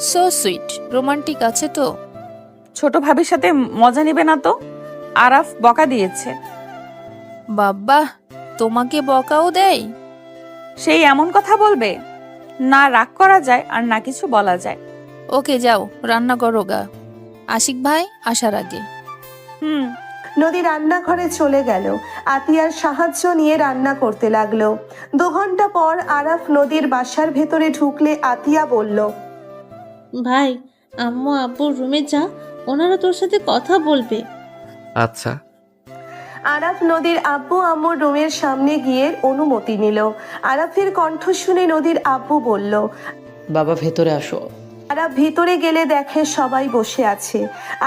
সো সুইট, রোমান্টিক আছে তো। ছোট ভাবির সাথে মজা নেবে না তো? আরাফ বকা দিয়েছে। বাব্বা, তোমাকে বকাও দেয়? সেই এমন কথা বলবে, না রাগ করা যায় আর না কিছু বলা যায়। ওকে যাও, রান্না করো গা, আশিক ভাই আসার আগে। হুম। নদী রান্নাঘরে চলে গেল। আতিয়ার সাহায্য নিয়ে রান্না করতে লাগলো। 2 ঘন্টা পর আরাফ নদীর বাসার ভেতরে ঢুকলে আতিয়া বলল, ভাই, আম্মু আব্বুর রুমে যা, ওনারা তোর সাথে কথা বলবে। আচ্ছা। আরাফ নদীর আব্বু আম্মুর রুমের সামনে গিয়ে অনুমতি নিল। আরাফের কণ্ঠ শুনে নদীর আব্বু বলল, বাবা ভেতরে আসো। আরাফ ভিতরে গেলে দেখে সবাই বসে আছে।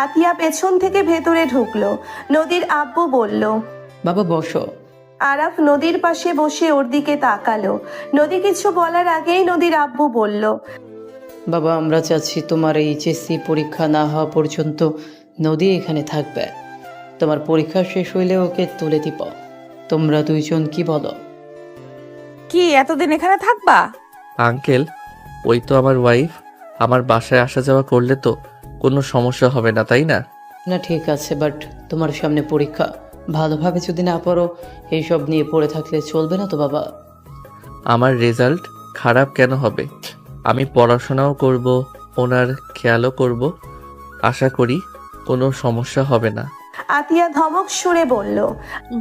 আতিয়া পেছন থেকে ভেতরে ঢুকলো। নদীর আব্বু বলল, বাবা বসো। আরাফ নদীর পাশে বসে ওর দিকে তাকালো। নদী কিছু বলার আগেই নদীর আব্বু বলল, বাবা আমরা চাচ্ছি তোমার এইচএসসি পরীক্ষা না হওয়া পর্যন্ত নদী এখানে থাকবে। তোমার পরীক্ষা শেষ হইলে ওকে তুলে দিব। তোমরা দুইজন কি বলো? কি এতদিন এখানে থাকবা? আঙ্কেল, ওই তো আমার ওয়াইফ, আমার বাসায় আসা যাওয়া করলে তো কোনো সমস্যা হবে না, তাই না? না ঠিক আছে, বাট তোমার সামনে পরীক্ষা, ভালোভাবে যদি না পড়ো এইসব নিয়ে পড়ে থাকলে চলবে না তো বাবা। আমার রেজাল্ট খারাপ কেন হবে? আমি পড়াশোনাও করব, ওনার খেয়ালও করব। আশা করি কোনো সমস্যা হবে না। আতিয়া ধমক সুরে বলল।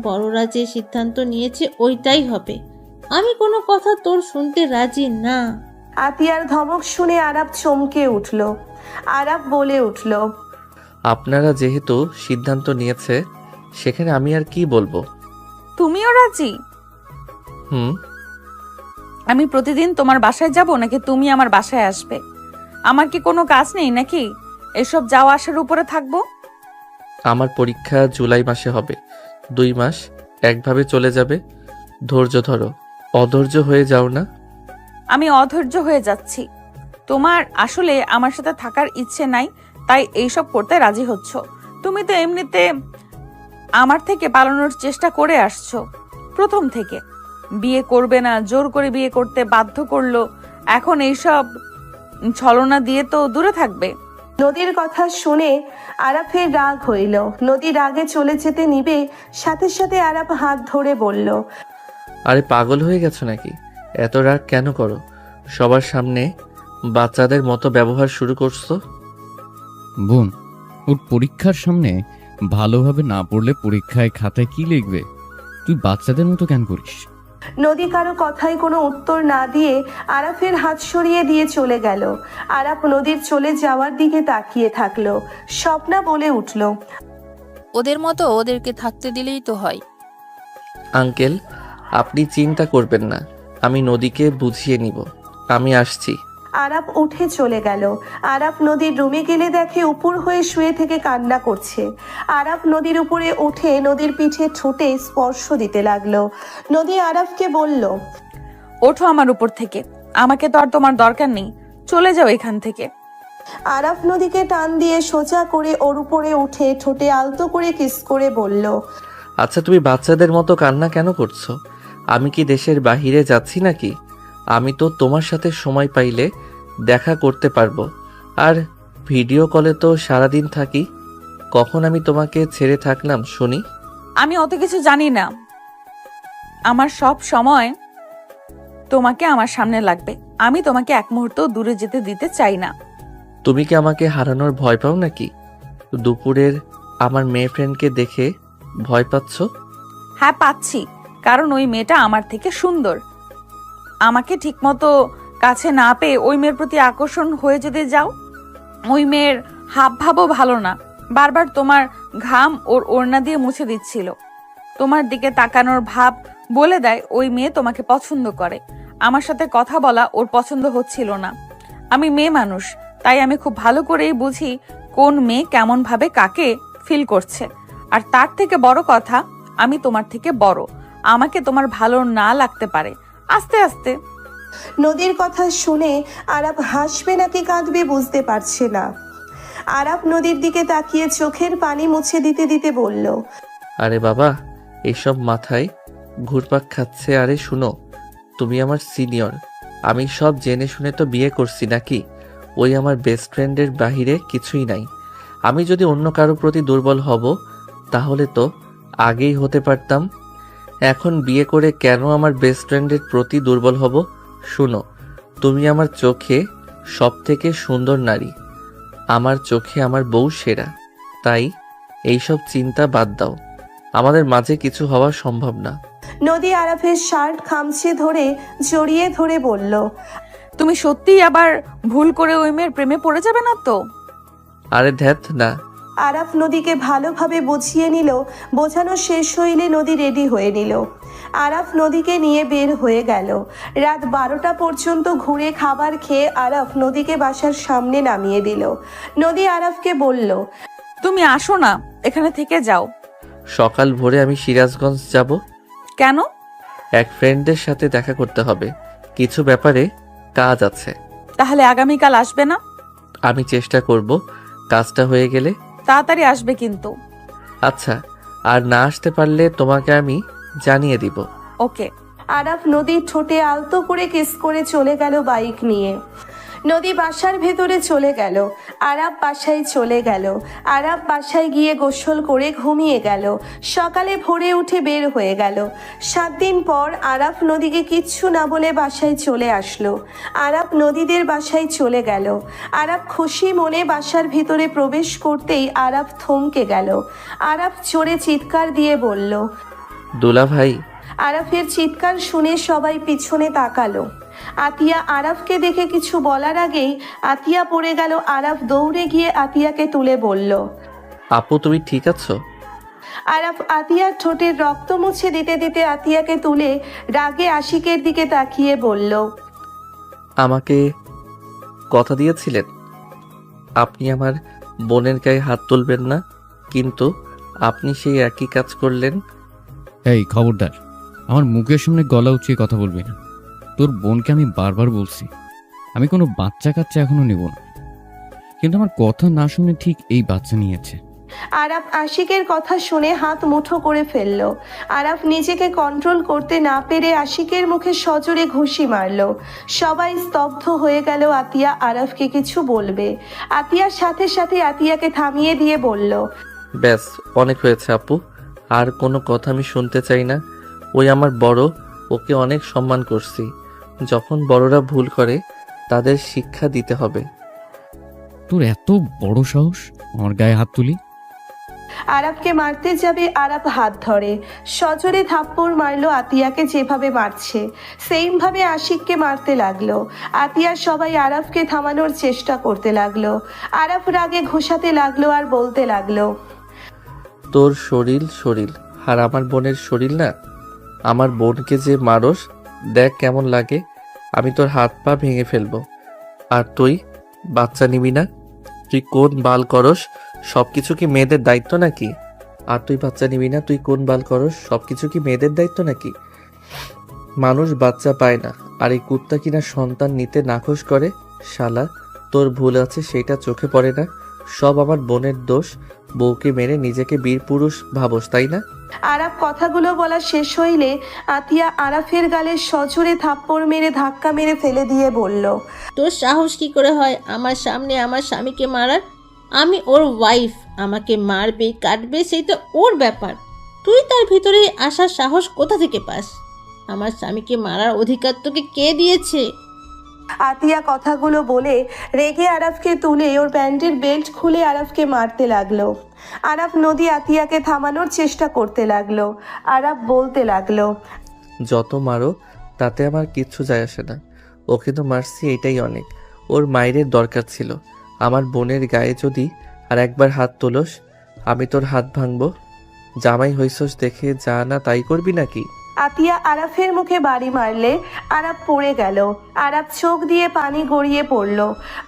বড়রা যে সিদ্ধান্ত নিয়েছে ওইটাই হবে। আমি কোনো কথা তোর শুনতে রাজি না। আতিয়ার ধমক শুনে আরাপ চমকে উঠল। আরাপ বলে উঠল। আপনারা যেহেতু সিদ্ধান্ত নিয়েছে, সেখানে আমি আর কি বলবো? তুমিও রাজি? হুম। আমি প্রতিদিন তোমার বাসায় যাব নাকি তুমি আমার বাসায় আসবে? আমার কি কোনো কাজ নেই নাকি এসব যাওয়া আসার উপরে থাকবো? আমার পরীক্ষা জুলাই মাসে হবে। 2 মাস একভাবে চলে যাবে। ধৈর্য ধরো, অধৈর্য হয়ে যাও না। আমি অধৈর্য হয়ে যাচ্ছি। তোমার আসলে আমার সাথে থাকার ইচ্ছে নাই, তাই এইসব করতে রাজি হচ্ছ। তুমি তো এমনিতে আমার থেকে পালানোর চেষ্টা করে আসছো প্রথম থেকে। বিয়ে করবে না, জোর করে বিয়ে করতে বাধ্য করলো। এখন এইসব ছলনা দিয়ে তো দূরে থাকবে। নদীর কথা শুনে আরাফের রাগ হইল। নদী রাগে চলে যেতে নিবে, সাথে সাথে আরাফ হাত ধরে বলল। আরে পাগল হয়ে গেছো নাকি? এত রাগ কেন করো? সবার সামনে বাচ্চাদের মতো ব্যবহার শুরু করছো। বোন, ওর পরীক্ষার সামনে ভালোভাবে না পড়লে পরীক্ষায় খাতায় কি লিখবে? তুই বাচ্চাদের মতো কেন করিস? নদী কারো কথায় কোনো উত্তর না দিয়ে আরাফের হাত সরিয়ে দিয়ে চলে গেল। আরাফ নদীর চলে যাওয়ার দিকে তাকিয়ে থাকলো। স্বপ্না বলে উঠল। ওদের মতো ওদেরকে থাকতে দিলেই তো হয়। আঙ্কেল, আপনি চিন্তা করবেন না, আমি নদীকে বুঝিয়ে নিব। আমি আসছি। আরাফ উঠে চলে গেল। আরাফ নদীর রুমে গেলে দেখে উপর হয়ে শুয়ে থেকে কান্না করছে। আরাফ নদীর উপরে উঠে নদীর পিঠে ঠোঁটে স্পর্শ দিতে লাগলো। নদী আরাফকে বলল। ওঠো আমার উপর থেকে, আমাকে তো আর তোমার দরকার নেই, চলে যাও এখান থেকে। আরাফ নদীকে টান দিয়ে সোজা করে ওর উপরে উঠে ঠোঁটে আলতো করে কিস করে বলল। আচ্ছা, তুমি বাচ্চাদের মতো কান্না কেন করছো? আমি কি দেশের বাহিরে যাচ্ছি নাকি? আমি তো তোমার সাথে সময় পাইলে দেখা করতে পারবো, আর ভিডিও কলে তো সারাদিন থাকি। কখন আমি তোমাকে ছেড়ে থাকলাম শুনি? আমি অত কিছু জানি না। আমার সব সময় তোমাকে আমার সামনে লাগবে। আমি তোমাকে এক মুহূর্ত দূরে যেতে দিতে চাই না। তুমি কি আমাকে হারানোর ভয় পাও নাকি? দুপুরের আমার মেয়ে ফ্রেন্ডকে দেখে ভয় পাচ্ছ? হ্যাঁ পাচ্ছি, কারণ ওই মেয়েটা আমার থেকে সুন্দর। আমাকে ঠিকমতো কাছে না পেয়ে ওই মেয়ের প্রতি আকর্ষণ হয়ে যদি যাও। ওই মেয়ের হাব ভাবও ভালো না, বারবার তোমার ঘাম ওর ওড়না দিয়ে মুছে দিচ্ছিল। তোমার দিকে তাকানোর ভাব বলে দেয় ওই মেয়ে তোমাকে পছন্দ করে। আমার সাথে কথা বলা ওর পছন্দ হচ্ছিল না। আমি মেয়ে মানুষ, তাই আমি খুব ভালো করেই বুঝি কোন মেয়ে কেমন ভাবে কাকে ফিল করছে। আর তার থেকে বড় কথা, আমি তোমার থেকে বড়। আমাকে তোমার ভালো না লাগতে পারে আস্তে আস্তে। নদীর কথা শুনে আরাফ হাসবে নাকি কাঁদবে বুঝতে পারছে না। আরাফ নদীর দিকে তাকিয়ে চোখের পানি মুছে দিতে দিতে বলল। আরে বাবা, এসব মাথায় ঘুরপাক খাচ্ছে। আরে শুনো, তুমি আমার সিনিয়র। আমি সব জেনে শুনে তো বিয়ে করছি নাকি? ওই আমার বেস্ট ফ্রেন্ডের বাহিরে কিছুই নাই। আমি যদি অন্য কারো প্রতি দুর্বল হব, তাহলে তো আগেই হতে পারতাম। এখন বিয়ে করে কেন আমার বেস্ট ফ্রেন্ডের প্রতি দুর্বল হব? শুনো, তুমি আমার চোখে সব থেকে সুন্দর নারী। আমার চোখে আমার বউ সেরা। তাই এইসব চিন্তা বাদ দাও। আমাদের মাঝে কিছু হওয়া সম্ভব না। নদী আরাফের শার্ট খামচে ধরে জড়িয়ে ধরে বলল। তুমি সত্যিই আবার ভুল করে ওই মেয়ের প্রেমে পড়ে যাবে না তো? আরে ধ্যাত না। আরাফ নদীকে ভালোভাবে বুঝিয়ে নিল। বোঝানো শেষ হইলে নদী রেডি হয়ে নিল। আরাফ নদীকে নিয়ে বের হয়ে গেল। রাত 12টা পর্যন্ত ঘুরে খাবার খেয়ে আরাফ নদীকে বাসার সামনে নামিয়ে দিল। নদী আরাফকে বলল। তুমি আসো না, এখানে থেকে যাও। সকাল ভোরে আমি সিরাজগঞ্জ যাব। কেন? এক ফ্রেন্ডের সাথে দেখা করতে হবে, কিছু ব্যাপারে কাজ আছে। তাহলে আগামীকাল আসবে না? আমি চেষ্টা করব, কাজটা হয়ে গেলে। তাড়াতাড়ি আসবে কিন্তু। আচ্ছা, আর না আসতে পারলে তোমাকে আমি জানিয়ে দিব। ওকে। আরাফ নদীর ঠোঁটে আলতো করে কিস করে চলে গেল বাইক নিয়ে। নদী বাসার ভেতরে চলে গেল। আরাব বাসায় চলে গেল। আরাব বাসায় গিয়ে গোসল করে ঘুমিয়ে গেল। সকালে ভোরে উঠে বের হয়ে গেল। 7 দিন পর আরাব নদীকে কিচ্ছু না বলে বাসায় চলে আসলো। আরাব নদীদের বাসায় চলে গেল। আরাব খুশি মনে বাসার ভিতরে প্রবেশ করতেই আরাব থমকে গেল। আরাব জোরে চিৎকার দিয়ে বলল। দুলা ভাই। আরাফের চিৎকার শুনে সবাই পিছনে তাকালো। আতিয়া আরাফকে দেখে কিছু বলার আগেই আতিয়া পড়ে গেল। আরাফ দৌড়ে গিয়ে আতিয়াকে তুলে বলল। আপু তুমি ঠিক আছো? আরাফ আতিয়ার ঠোঁটের রক্ত মুছে দিতে দিতে আতিয়াকে তুলে রাগে আশিকের দিকে তাকিয়ে বলল। আমাকে কথা দিয়েছিলেন আপনি আমার বোনের গায়ে হাত তুলবেন না, কিন্তু আপনি সেই একই কাজ করলেন। এই খবরদার, আমার মুখের সামনে গলা উঁচিয়ে কথা বলবি না। তোর বোনকে আমি বারবার বলছি আমি কোনো বাচ্চা কাচ্চা এখনো নেব না, কিন্তু আমার কথা না শুনে ঠিক এই বাচ্চা নিয়েছে। আরাফ আশিকের কথা শুনে হাত মুঠো করে ফেলল। আরাফ নিজেকে কন্ট্রোল করতে না পেরে আশিকের মুখে সজোরে ঘুষি মারল। সবাই স্তব্ধ হয়ে গেল। আতিয়া আরাফকে কিছু বলবে। আতিয়ার সাথে সাথে আতিয়াকে থামিয়ে দিয়ে বলল। ব্যাস, অনেক হয়েছে আপু, আর কোনো কথা আমি শুনতে চাই না। ওই আমার বড়, ওকে অনেক সম্মান করছি। যখন বড়রা ভুল করে তাদের শিক্ষা দিতে হবে। তোর এত বড় সাহস আমার গায়ে হাত তুলি? আরাফকে মারতে যাবে আরাফ হাত ধরে সজোরে থাপ্পড় মারলো। আতিয়াকে যেভাবে মারছে সেম ভাবে আশিককে মারতে লাগলো। আতিয়া সবাই আরাফকে থামানোর চেষ্টা করতে লাগলো। আরাফ রাগে ঘোষাতে লাগলো আর বলতে লাগলো। তোর শরীর আর আমার বোনের শরীর না। আমার বোনকে যে মারস দেখ কেমন লাগে। আমি তোর হাত পা ভেঙে ফেলবো। আর তুই বাচ্চা নিবি না? তুই কোন বাল করস? সবকিছু কি মেয়েদের দায়িত্ব নাকি? আর তুই বাচ্চা নিবি না? তুই কোন বাল করস? সবকিছু কি মেয়েদের দায়িত্ব নাকি? মানুষ বাচ্চা পায় না, আর এই কুত্তা কিনা সন্তান নিতে নাখোশ করে। শালা, তোর ভুল আছে সেটা চোখে পড়ে না। সব আমার বোনের দোষ। বউকে মেরে নিজেকে বীর পুরুষ ভাবস, তাই না? আরাফ কথাগুলো বলা শেষ হইলে আতিয়া আরাফের গালে সজোরে থাপ্পড় মেরে ধাক্কা মেরে ফেলে দিয়ে বলল। তোর সাহস কি করে হয় আমার সামনে আমার স্বামীকে মারার? আমি ওর ওয়াইফ, আমাকে মারবে কাটবে সেই তো ওর ব্যাপার। তুই তার ভিতরে আসার সাহস কোথা থেকে পাস? আমার স্বামীকে মারার অধিকার তোকে কে দিয়েছে? আতিয়া কথাগুলো বলে রেগে আরাফকে তুলে ওর প্যান্টের বেল্ট খুলে আরাফকে মারতে লাগলো। আরাফ নদী আতিয়াকে থামানোর চেষ্টা করতে লাগলো। আরাফ বলতে লাগলো। যত মারো তাতে আমার কিচ্ছু যায় আসে না। ওকে তো মারছি, এটাই অনেক। ওর মায়ের দরকার ছিল। আমার বোনের গায়ে যদি আর একবার হাত তোলস, আমি তোর হাত ভাঙবো। জামাই হইছস দেখে যা না তাই করবি নাকি? আতিয়া আরাফের মুখে বাড়ি মারলে আরাফ পড়ে গেল। আরাফ চোখ দিয়ে পানি গড়িয়ে পড়ল।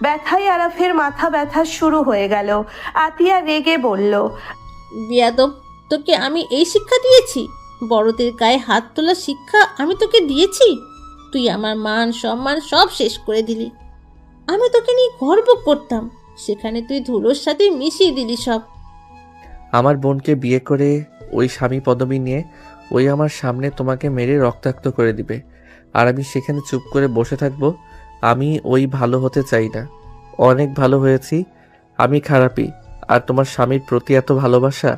ব্যথায় আরাফের মাথা ব্যথা শুরু হয়ে গেল। আতিয়া রেগে বলল। বিয়াদব, তোকে আমি এই শিক্ষা দিয়েছি? বড়দের গায়ে হাত তোলার শিক্ষা আমি তোকে দিয়েছি? তুই আমার মান সম্মান সব শেষ করে দিলি। আমি তোকে নিয়ে গর্ব করতাম, সেখানে তুই ধুলোর সাথে মিশিয়ে দিলি সব। আমার বোনকে বিয়ে করে ওই স্বামী পদবি নিয়ে ওই আমার সামনে তোমাকে মেরে রক্তাক্ত করে দিবে, আর আমি সেখানে চুপ করে বসে থাকবো? আমি ওই ভালো হতে চাই না। অনেক ভালো হয়েছি, আমি খারাপই। আর তোমার স্বামীর প্রতি এত ভালোবাসা,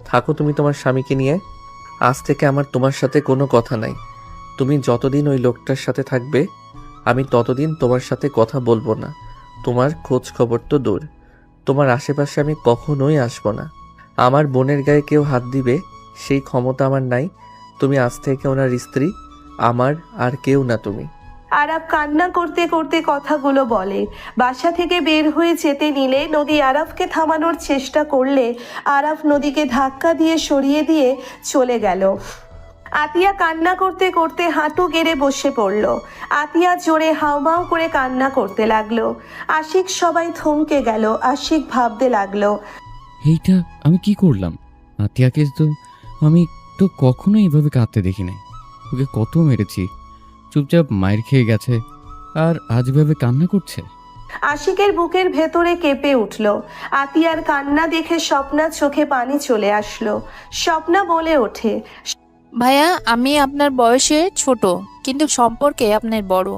থাকো তুমি তোমার স্বামীকে নিয়ে। আজ থেকে আমার তোমার সাথে কোনো কথা নাই। তুমি যতদিন ওই লোকটার সাথে থাকবে আমি ততদিন তোমার সাথে কথা বলবো না। তোমার খোঁজ খবর তো দূর, তোমার আশেপাশে আমি কখনোই আসবো না। আমার বোনের গায়ে কেউ হাত দিবে সেই ক্ষমতা আমার নাই। তুমি আজ থেকে ওনার স্ত্রী, আমার আর কেউ না তুমি। আরাফ কান্না করতে করতে কথাগুলো বলে। বাসা থেকে বের হয়ে যেতে নিলে নদী আরাফকে থামানোর চেষ্টা করলে আরাফ নদীকে ধাক্কা দিয়ে সরিয়ে দিয়ে চলে গেল। আতিয়া কান্না করতে করতে হাঁটু গেড়ে বসে পড়ল। আতিয়া জোরে হাউমাউ করে কান্না করতে লাগলো। আশিক সবাই থমকে গেল। আশিক ভাবতে লাগলো। এইটা আমি কি করলাম? আতিয়াকে তো আমি তো কখনো এইভাবে কাঁদতে দেখি নাই। ওকে কত মেরেছি, চুপচাপ মায়ের খেয়ে গেছে, আর আজ এভাবে কান্না করছে। আশিকের বুকের ভেতরে কেঁপে উঠল। আতিয়ার কান্না দেখে স্বপ্না চোখে পানি চলে আসলো। স্বপ্না বলে ওঠে। ভাইয়া, আমি আপনার বয়সে ছোট কিন্তু সম্পর্কে আপনার বড়।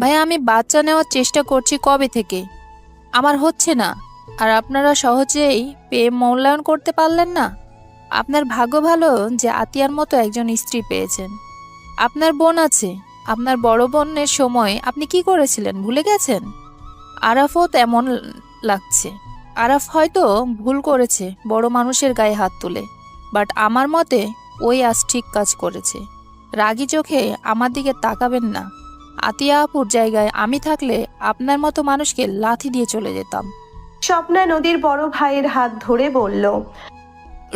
ভাইয়া আমি বাচ্চা নেওয়ার চেষ্টা করছি কবে থেকে, আমার হচ্ছে না। আর আপনারা সহজেই পেয়ে মূল্যায়ন করতে পারলেন না। আপনার ভাগ্য ভালো যে আতিয়ার মতো একজন স্ত্রী পেয়েছেন। আপনার বোন আছে, আপনার বড় বোনের সময় আপনি কি করেছিলেন ভুলে গেছেন? আরাফও তেমন লাগছে। আরাফ হয়তো ভুল করেছে বড় মানুষের গায়ে হাত তুলে, বাট আমার মতে ওই আজ ঠিক কাজ করেছে। রাগী চোখে আমার দিকে তাকাবেন না। আতিয়া আপুর জায়গায় আমি থাকলে আপনার মতো মানুষকে লাথি দিয়ে চলে যেতাম। স্বপ্না নদীর বড় ভাইয়ের হাত ধরে বলল।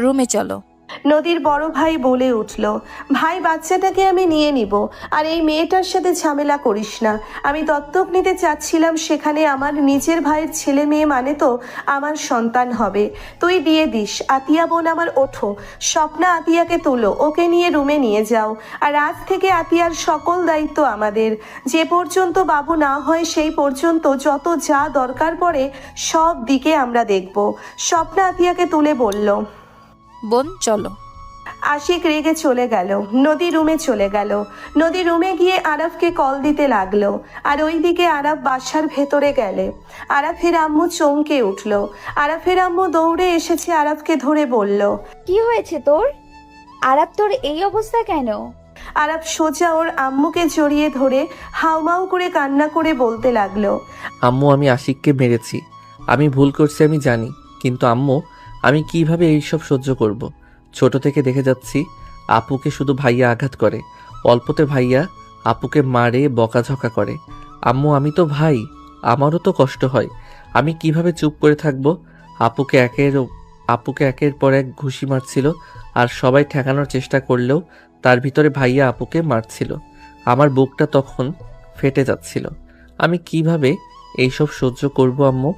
রুমে চলো। নদীর বড় ভাই বলে উঠল, ভাই বাচ্চাটাকে আমি নিয়ে নিব, আর এই মেয়েটার সাথে ঝামেলা করিস না। আমি দত্তক নিতে চাচ্ছিলাম, সেখানে আমার নিজের ভাইয়ের ছেলে মেয়ে মানে তো আমার সন্তান হবে। তুই দিয়ে দিস। আতিয়া বোন আমার, ওঠো। স্বপ্না আতিয়াকে তোলো, ওকে নিয়ে রুমে নিয়ে যাও। আর আজ থেকে আতিয়ার সকল দায়িত্ব আমাদের। যে পর্যন্ত বাবু না হয় সেই পর্যন্ত যত যা দরকার পড়ে সব দিকে আমরা দেখব। স্বপ্না আতিয়াকে তুলে বলল। বোন চলো। আশিক রেগে চলে গেল। নদী রুমে চলে গেল। নদী রুমে গিয়ে আরাফকে কল দিতে লাগলো। আর ওইদিকে আরাফ বাসার ভেতরে গেলে আরাফের আম্মু চমকে উঠল। আরাফের আম্মু দৌড়ে এসেছে আরাফকে ধরে বলল, কি হয়েছে তোর? আরাপ, তোর এই অবস্থা কেন? আরাফ সোজা ওর আম্মুকে জড়িয়ে ধরে হাউমাউ করে কান্না করে বলতে লাগলো, আম্মু আমি আশিককে মেরেছি, আমি ভুল করছি আমি জানি, কিন্তু আম্মু আমি কিভাবে এইসব সহ্য করব। ছোট থেকে দেখে যাচ্ছি আপুকে শুধু ভাইয়া আঘাত করে, অল্পতে ভাইয়া আপুকে মারে বকাঝকা করে। আম্মু আমি তো ভাই, আমারও তো কষ্ট হয়, আমি কিভাবে চুপ করে থাকবো? আপুকে একের পর এক ঘুষি মারছিল, আর সবাই ঠেকানোর চেষ্টা করলেও তার ভিতরে ভাইয়া আপুকে মারছিল। আমার বুকটা তখন ফেটে যাচ্ছিল। আমি কিভাবে এইসব সহ্য করব আম্মু?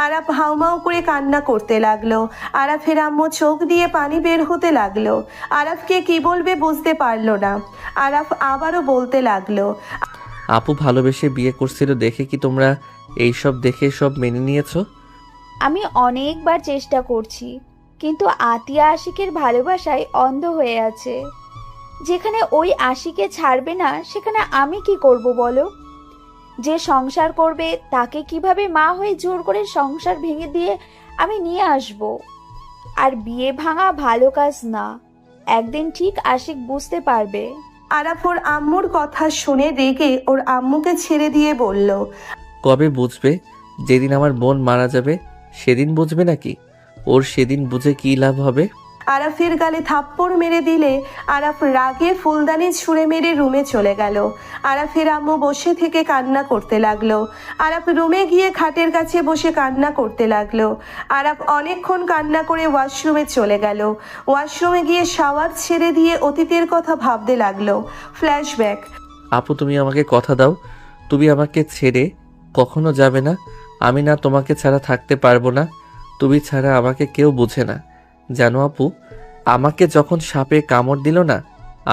আরাফ হাউমাউ করে কান্না করতে লাগলো। আরাফের আম্মু চোখ দিয়ে পানি বের হতে লাগলো। আরাফকে কি বলবে বুঝতে পারলো না। আরাফ আবারও বলতে লাগলো, আপু ভালোবেসে বিয়ে করছিল দেখে কি তোমরা এইসব দেখে সব মেনে নিয়েছো? আমি অনেকবার চেষ্টা করছি, কিন্তু আতিয়া আশিকের ভালোবাসায় অন্ধ হয়ে আছে। যেখানে ওই আশিকে ছাড়বে না, সেখানে আমি কি করব বলো? যে সংসার করবে তাকে কিভাবে মা হয়ে জোর করে সংসার ভেঙে দিয়ে আমি নিয়ে আসব? আর বিয়ে ভাঙা ভালো কাজ না। একদিন ঠিক আশিক বুঝতে পারবে। আরাফ ওর আম্মুর কথা শুনে রেগে ওর আম্মুকে ছেড়ে দিয়ে বলল, কবে বুঝবে? যেদিন আমার বোন মারা যাবে সেদিন বুঝবে নাকি? ওর সেদিন বুঝে কি লাভ হবে? আরাফের গালে থাপ্পড় মেরে দিলে আরাফ রাগে ফুলদানি ছুঁড়ে মেরে রুমে চলে গেল। আরাফের আম্মু বসে থেকে কান্না করতে লাগলো। আরাফ রুমে গিয়ে খাটের কাছে বসে কান্না করতে লাগলো। আরাফ অনেকক্ষণ কান্না করে ওয়াশরুমে চলে গেল। ওয়াশরুমে গিয়ে শাওয়ার ছেড়ে দিয়ে অতীতের কথা ভাবতে লাগলো। ফ্ল্যাশব্যাক। আপু তুমি আমাকে কথা দাও, তুমি আমাকে ছেড়ে কখনো যাবে না। আমি না তোমাকে ছাড়া থাকতে পারবো না। তুমি ছাড়া আমাকে কেউ বোঝে না। জানো আপু, আমাকে যখন সাপে কামড় দিল না,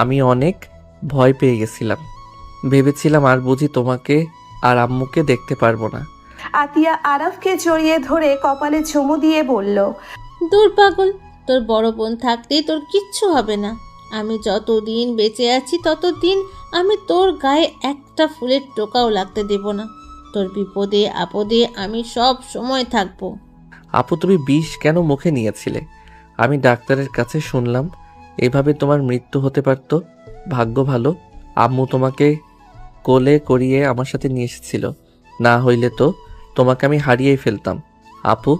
আমি অনেক ভয় পেয়ে গেছিলাম। ভেবেছিলাম আর বুঝি তোমাকে আর আম্মুকে দেখতে পারবো না। আতিয়া আরাফকে জড়িয়ে ধরে কপালে চুমু দিয়ে বলল, দূর পাগল, তোর বড় বোন থাকতেই তোর কিচ্ছু হবে না। আমি যতদিন বেঁচে আছি ততদিন আমি তোর গায়ে একটা ফুলের টোকাও লাগতে দেব না। তোর বিপদে আপদে আমি সব সময় থাকবো। আপু তুমি বিষ কেন মুখে নিয়েছিলে? আমি ডাক্তারের কাছে শুনলাম এভাবে তোমার মৃত্যু হতে পারত। ভাগ্য ভালো আম্মু তোমাকে কোলে করিয়ে আমার সাথে নিয়ে এসেছিল, না হইলে তো তোমাকে আমি হারিয়েই ফেলতাম। আপু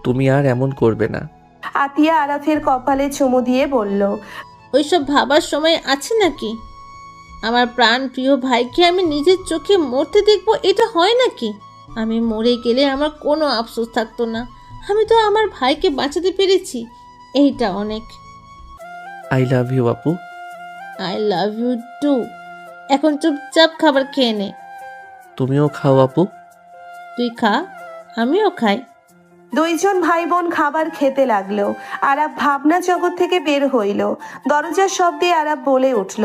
তুমি আর এমন করবে না। আতিয়া আরাফের কপালে চুমু দিয়ে বলল, ওইসব ভাবার সময় আছে নাকি? আমার প্রাণ প্রিয় ভাইকে আমি নিজের চোখে মরতে দেখবো, এটা হয় নাকি? আমি মরে গেলে আমার কোনো আফসোস থাকতো না। আমি তো আমার ভাইকে বাঁচাতে পেরেছি, এইটা অনেক। আই লাভ ইউ আপু। I love you too. এখন চুপচাপ খাবার খেয়ে নে। তুমিও খাও আপু। তুই খা, আমিও খাই। দুইজন ভাই বোন খাবার খেতে লাগলো। আরাফ ভাবনা জগৎ থেকে বের হইল। দরজার শব্দে আরাফ বলে উঠল,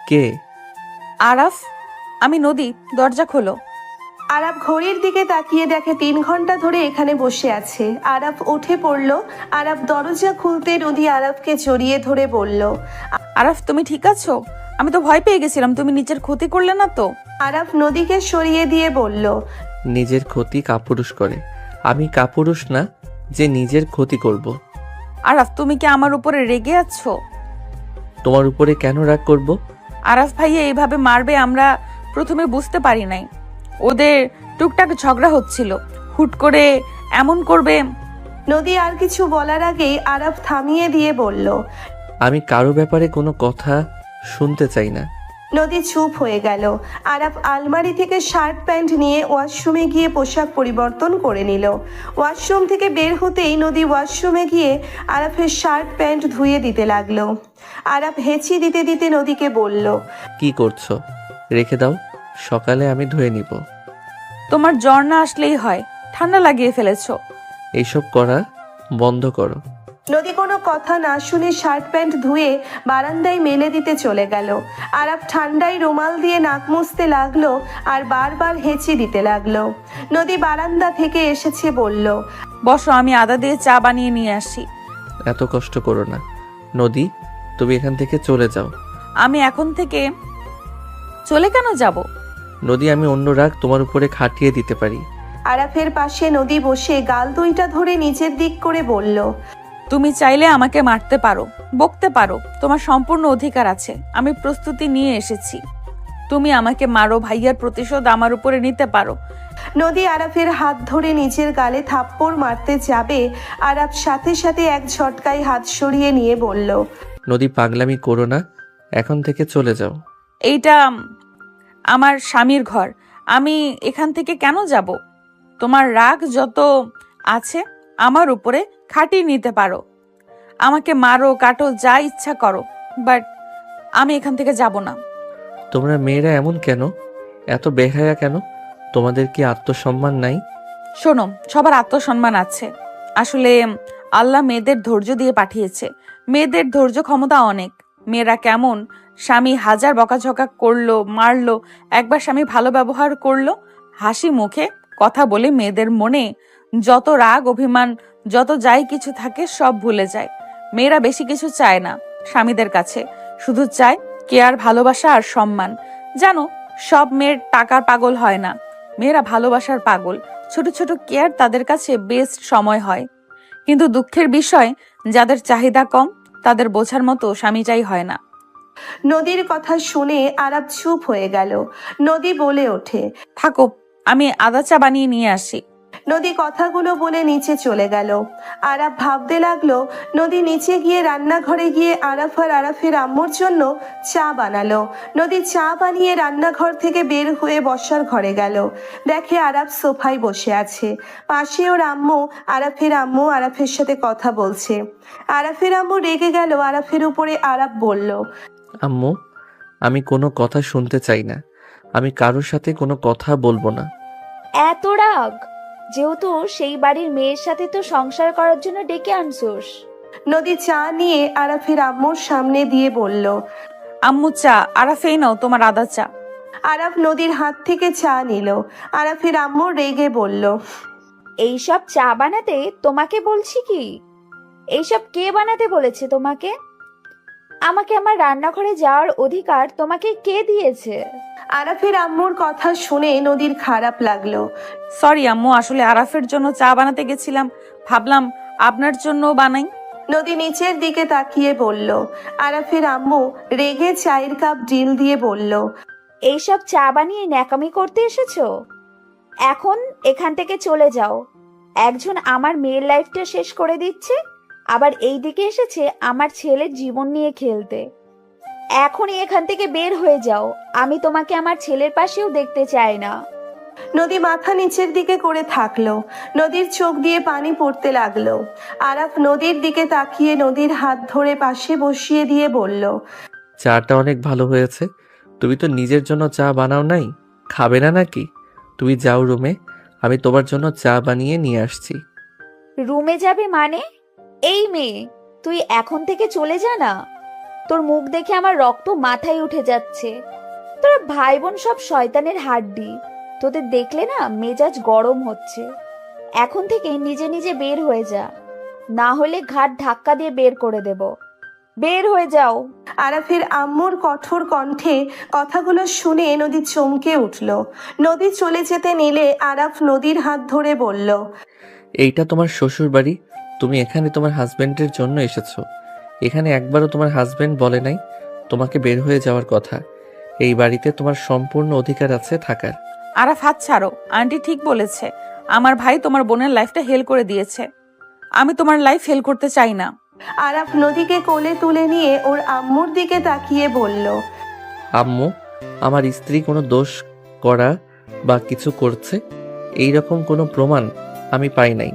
কে? আরাফ, আমি নদী, দরজা খোলো। আরাফ ঘড়ির দিকে তাকিয়ে দেখে 3 ঘন্টা ধরে এখানে বসে আছে। আরাফ উঠে পড়ল। আরাফ দরজা খুলতে নদী আরাফকে জড়িয়ে ধরে বলল, আরাফ তুমি ঠিক আছো? আমি তো ভয় পেয়ে গেছিলাম, তুমি নিজের ক্ষতি করলে না তো? আরাফ নদীকে সরিয়ে দিয়ে বলল, নিজের ক্ষতি কাপুরুষ করে, আমি কাপুরুষ না যে নিজের ক্ষতি করব। আরাফ, তুমি কি আমার উপরে রেগে আছো? তোমার উপরে কেন রাগ করব? আরাফ ভাইয়া এইভাবে মারবে আমরা প্রথমে বুঝতে পারি নাই। ওদের টুকটাক ঝগড়া হচ্ছিল, হুট করে এমন করবে। নদী আর কিছু বলার আগেই আরাফ থামিয়ে দিয়ে বলল, আমি কারো ব্যাপারে কোনো কথা শুনতে চাই না। নদী চুপ হয়ে গেল। আরাফ আলমারি থেকে শার্ট প্যান্ট নিয়ে ওয়াশরুমে গিয়ে পোশাক পরিবর্তন করে নিল। ওয়াশরুম থেকে বের হতেই নদী ওয়াশরুমে গিয়ে আরাফের শার্ট প্যান্ট ধুয়ে দিতে লাগলো। আরাফ হেঁচি দিতে দিতে নদীকে বলল, কি করছো? রেখে দাও, সকালে আমি ধুয়ে নিব। তোমার জ্বর না আসলেই হয়, ঠান্ডা লাগিয়ে ফেলেছো। এইসব করা বন্ধ করো। নদী কোনো কথা না শুনে শার্ট প্যান্ট ধুয়ে বারান্দায় মেলে দিতে চলে গেল। আরাফ ঠান্ডায় রুমাল দিয়ে নাক মুছতে লাগলো আর বারবার হেঁচি দিতে লাগলো। নদী বারান্দা থেকে এসেছে বলল, বসো, আমি আদা দিয়ে চা বানিয়ে নিয়ে আসি। এত কষ্ট করো না নদী, তুমি এখান থেকে চলে যাও। আমি এখন থেকে চলে কেন যাব? নদী, আমি অন্য রাগ তোমার উপরে খাটিয়ে দিতে পারি। আরাফের পাশে নদী বসে গাল দুইটা ধরে নিচের দিক করে বলল, তুমি চাইলে আমাকে মারতে পারো, বকতে পারো, তোমার সম্পূর্ণ অধিকার আছে। আমি প্রস্তুতি নিয়ে এসেছি। তুমি আমাকে মারো, ভাইয়ার প্রতিশোধ আমার উপরে নিতে পারো। নদী আরাফের হাত ধরে নিচের গালে থাপ্পড় মারতে যাবে, আরাফ সাথে সাথে এক ঝটকায় হাত সরিয়ে নিয়ে বলল, নদী, পাগলামি করো না, এখন থেকে চলে যাও। এইটা আমার স্বামীর ঘর, আমি এখান থেকে কেন যাব? তোমার রাগ যত আছে আমার উপরে খাটিয়ে নিতে পারো, আমাকে মারো, কাটো, যা ইচ্ছা করো, বাট আমি এখান থেকে যাব না। তোমরা মেয়েরা এমন কেন? এত বেহায়া কেন? তোমাদের কি আত্মসম্মান নাই? শোনো, সবার আত্মসম্মান আছে। আসলে আল্লাহ মেয়েদের ধৈর্য দিয়ে পাঠিয়েছে। মেয়েদের ধৈর্য ক্ষমতা অনেক। মেয়েরা কেমন, স্বামী হাজার বকাঝকা করলো, মারলো, একবার স্বামী ভালো ব্যবহার করলো, হাসি মুখে কথা বলে মেয়েদের মনে যত রাগ অভিমান যত যাই কিছু থাকে সব ভুলে যায়। মেয়েরা বেশি কিছু চায় না স্বামীদের কাছে, শুধু চায় কেয়ার, ভালোবাসা আর সম্মান। জানো, সব মেয়ের টাকার পাগল হয় না, মেয়েরা ভালোবাসার পাগল। ছোট ছোট কেয়ার তাদের কাছে বেস্ট সময় হয়। কিন্তু দুঃখের বিষয়, যাদের চাহিদা কম তাদের বোঝার মতো স্বামীটাই হয় না। নদীর কথা শুনে আরাফ চুপ হয়ে গেল। নদী বলে ওঠে, থাকো, আমি আদা চা বানিয়ে নিয়ে আসি। নদী কথাগুলো বলে নিচে চলে গেল। আরাফ ভাবতে লাগলো, নদী নিচে গিয়ে রান্নাঘরে গিয়ে আরাফ আর আরাফের আম্মুর জন্য চা বানালো। নদী চা বানিয়ে রান্নাঘর থেকে বের হয়ে বসার ঘরে গেল। দেখে আরাফ সোফায় বসে আছে, পাশে ওর আম্মু। আরাফের আম্মু আরাফের সাথে কথা বলছে। আরাফের আম্মু রেগে গেল আরাফের উপরে। আরাফ বলল, আম্মু, আমি কোনো কথা শুনতে চাই না, আমি কারোর সাথে কোনো কথা বলবো না। এত রাগ? যেহেতু সেই বাড়ির মেয়ের সাথে তো সংসার করার জন্য ডেকে আনছোস। নদী চা নিয়ে আরাফের আম্মুর সামনে দিয়ে বলল, আম্মু চা, আরাফেই নাও তোমার আদা চা। আরাফ নদীর হাত থেকে চা নিল। আরাফের আম্মু রেগে বলল, এইসব চা বানাতে তোমাকে বলছি কি? এইসব কে বানাতে বলেছে তোমাকে? আমাকে আমার রান্নাঘরে যাওয়ার অধিকার তোমাকে কে দিয়েছে? আরাফের আম্মুর কথা শুনে নদীর খারাপ লাগলো। সরি আম্মু, আসলে আরাফের জন্য চা বানাতে গেছিলাম, ভাবলাম আপনার জন্য বানাই। নদী নিচের দিকে তাকিয়ে বলল। আরাফের আম্মু রেগে চায়ের কাপ ডিল দিয়ে বলল, এইসব চা বানিয়ে ন্যাকামি করতে এসেছো? এখন এখান থেকে চলে যাও। একজন আমার মেয়ের লাইফটা শেষ করে দিচ্ছে, আবার এই দিকে এসেছে আমার ছেলের জীবন নিয়ে খেলতে। এখনই এখান থেকে বের হয়ে যাও, আমি তোমাকে আমার ছেলের পাশেও দেখতে চাই না। নদী মাথা নিচের দিকে করে থাকলো। নদীর চোখ দিয়ে পানি পড়তে লাগলো। আরাফ নদীর দিকে তাকিয়ে নদীর হাত ধরে পাশে বসিয়ে দিয়ে বলল, চাটা অনেক ভালো হয়েছে। তুমি তো নিজের জন্য চা বানাও নাই, খাবে না নাকি? তুমি যাও রুমে, আমি তোমার জন্য চা বানিয়ে নিয়ে আসছি। রুমে যাবে মানে? এই মেয়ে, তুই এখন থেকে চলে যা না। তোর মুখ দেখে আমার রক্ত মাথায় উঠে যাচ্ছে। তোরা ভাই বোন সব শয়তানের হাড্ডি, তোদের দেখলে না মেজাজ গরম হচ্ছে। এখন থেকে নিজে নিজে বের হয়ে যা, না হলে ঘাট ধাক্কা দিয়ে বের করে দেব। বের হয়ে যাও। আরাফের আম্মুর কঠোর কণ্ঠে কথাগুলো শুনে নদী চমকে উঠল। নদী চলে যেতে নিলে আরাফ নদীর হাত ধরে বলল, এইটা তোমার শ্বশুর বাড়ি, তুমি এখানে তোমার হাজবেন্ডের জন্য এসেছো। এখানে একবারও তোমার হাজবেন্ড বলে নাই তোমাকে বের হয়ে যাওয়ার কথা। এই বাড়িতে তোমার সম্পূর্ণ অধিকার আছে থাকার। আরাফ, হাত ছাড়ো। আন্টি ঠিক বলেছে, আমার ভাই তোমার বোনের লাইফটা হেল করে দিয়েছে। আমি তোমার লাইফ হেল করতে চাই না। আরাফ নদীকে কোলে তুলে নিয়ে ওর আম্মুর দিকে তাকিয়ে বলল, আম্মু, আমার স্ত্রী কোনো দোষ করা বা কিছু করছে এই রকম কোনো প্রমাণ আমি পাই নাই।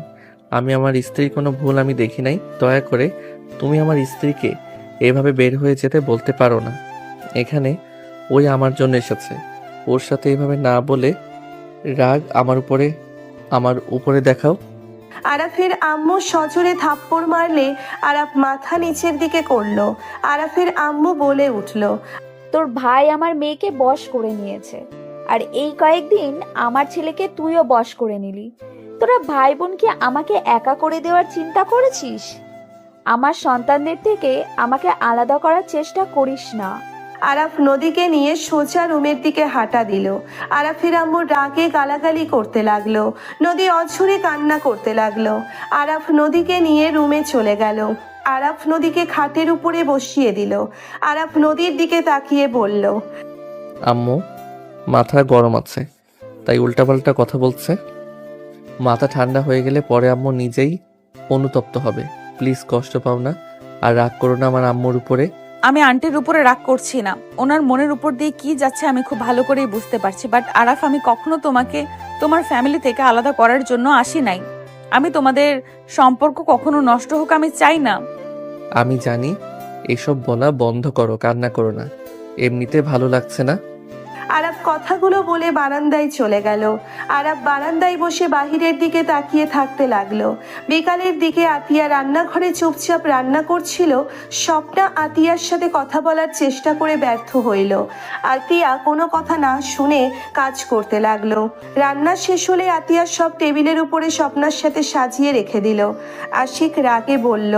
আমি আমার স্ত্রীর কোনো ভুল আমি দেখি নাই। দয়া করে তুমি আমার স্ত্রীকে এভাবে বের হয়ে যেতে বলতে পারো না। এখানে ওই আমার জন্য এসেছে। ওর সাথে এভাবে না বলে রাগ আমার উপরে দেখাও। আরাফের আম্মু সজোরে থাপ্পড় মারলে আরাফ মাথা নিচের দিকে করলো। আরাফের আম্মু বলে উঠল, তোর ভাই আমার মেয়েকে বশ করে নিয়েছে, আর এই কয়েকদিন আমার ছেলেকে তুইও বশ করে নিলি। তোরা ভাই বোন কি আমাকে একা করে দেওয়ার চিন্তা করেছিস? আমার সন্তানদের থেকে আমাকে আলাদা করার চেষ্টা করিস না। আরাফ নদীকে নিয়ে সোজা রুমের দিকে হাঁটা দিল। আরাফের আম্মু রাগে গালাগালি করতে লাগলো। নদী অঝরে কান্না করতে লাগলো। আরাফ নদীকে নিয়ে রুমে চলে গেল। আরাফ নদীকে খাটের উপরে বসিয়ে দিল। আরাফ নদীর দিকে তাকিয়ে বলল, আম্মু, মাথা গরম আছে তাই উল্টাপাল্টা কথা বলছে। মাথা ঠান্ডা হয়ে গেলে পরে আম্মু নিজেই অনুতপ্ত হবে। প্লিজ কষ্ট পাও না আর রাগ করো না আমার আম্মুর উপরে। আমি আন্টির উপরে রাগ করছি না। ওনার মনের উপর দিয়ে কি যাচ্ছে আমি খুব ভালো করেই বুঝতে পারছি। বাট আরাফ, আমি কখনো তোমাকে তোমার ফ্যামিলি থেকে আলাদা করার জন্য আসি নাই। আমি তোমাদের সম্পর্ক কখনো নষ্ট হোক আমি চাই না। আমি জানি, এসব বলা বন্ধ করো, কান্না করো না। এমনিতে ভালো লাগছে না। আরাফ কথাগুলো বলে বারান্দায় চলে গেল। আরাফ বারান্দায় বসে বাহিরের দিকে তাকিয়ে থাকতে লাগলো। বিকালের দিকে আতিয়া রান্নাঘরে চুপচাপ রান্না করছিল। স্বপ্না আতিয়ার সাথে কথা বলার চেষ্টা করে ব্যর্থ হইল। আতিয়া কোনো কথা না শুনে কাজ করতে লাগলো। রান্না শেষ হলে আতিয়া সব টেবিলের উপরে স্বপ্নার সাথে সাজিয়ে রেখে দিল। আশিক রাগে বলল,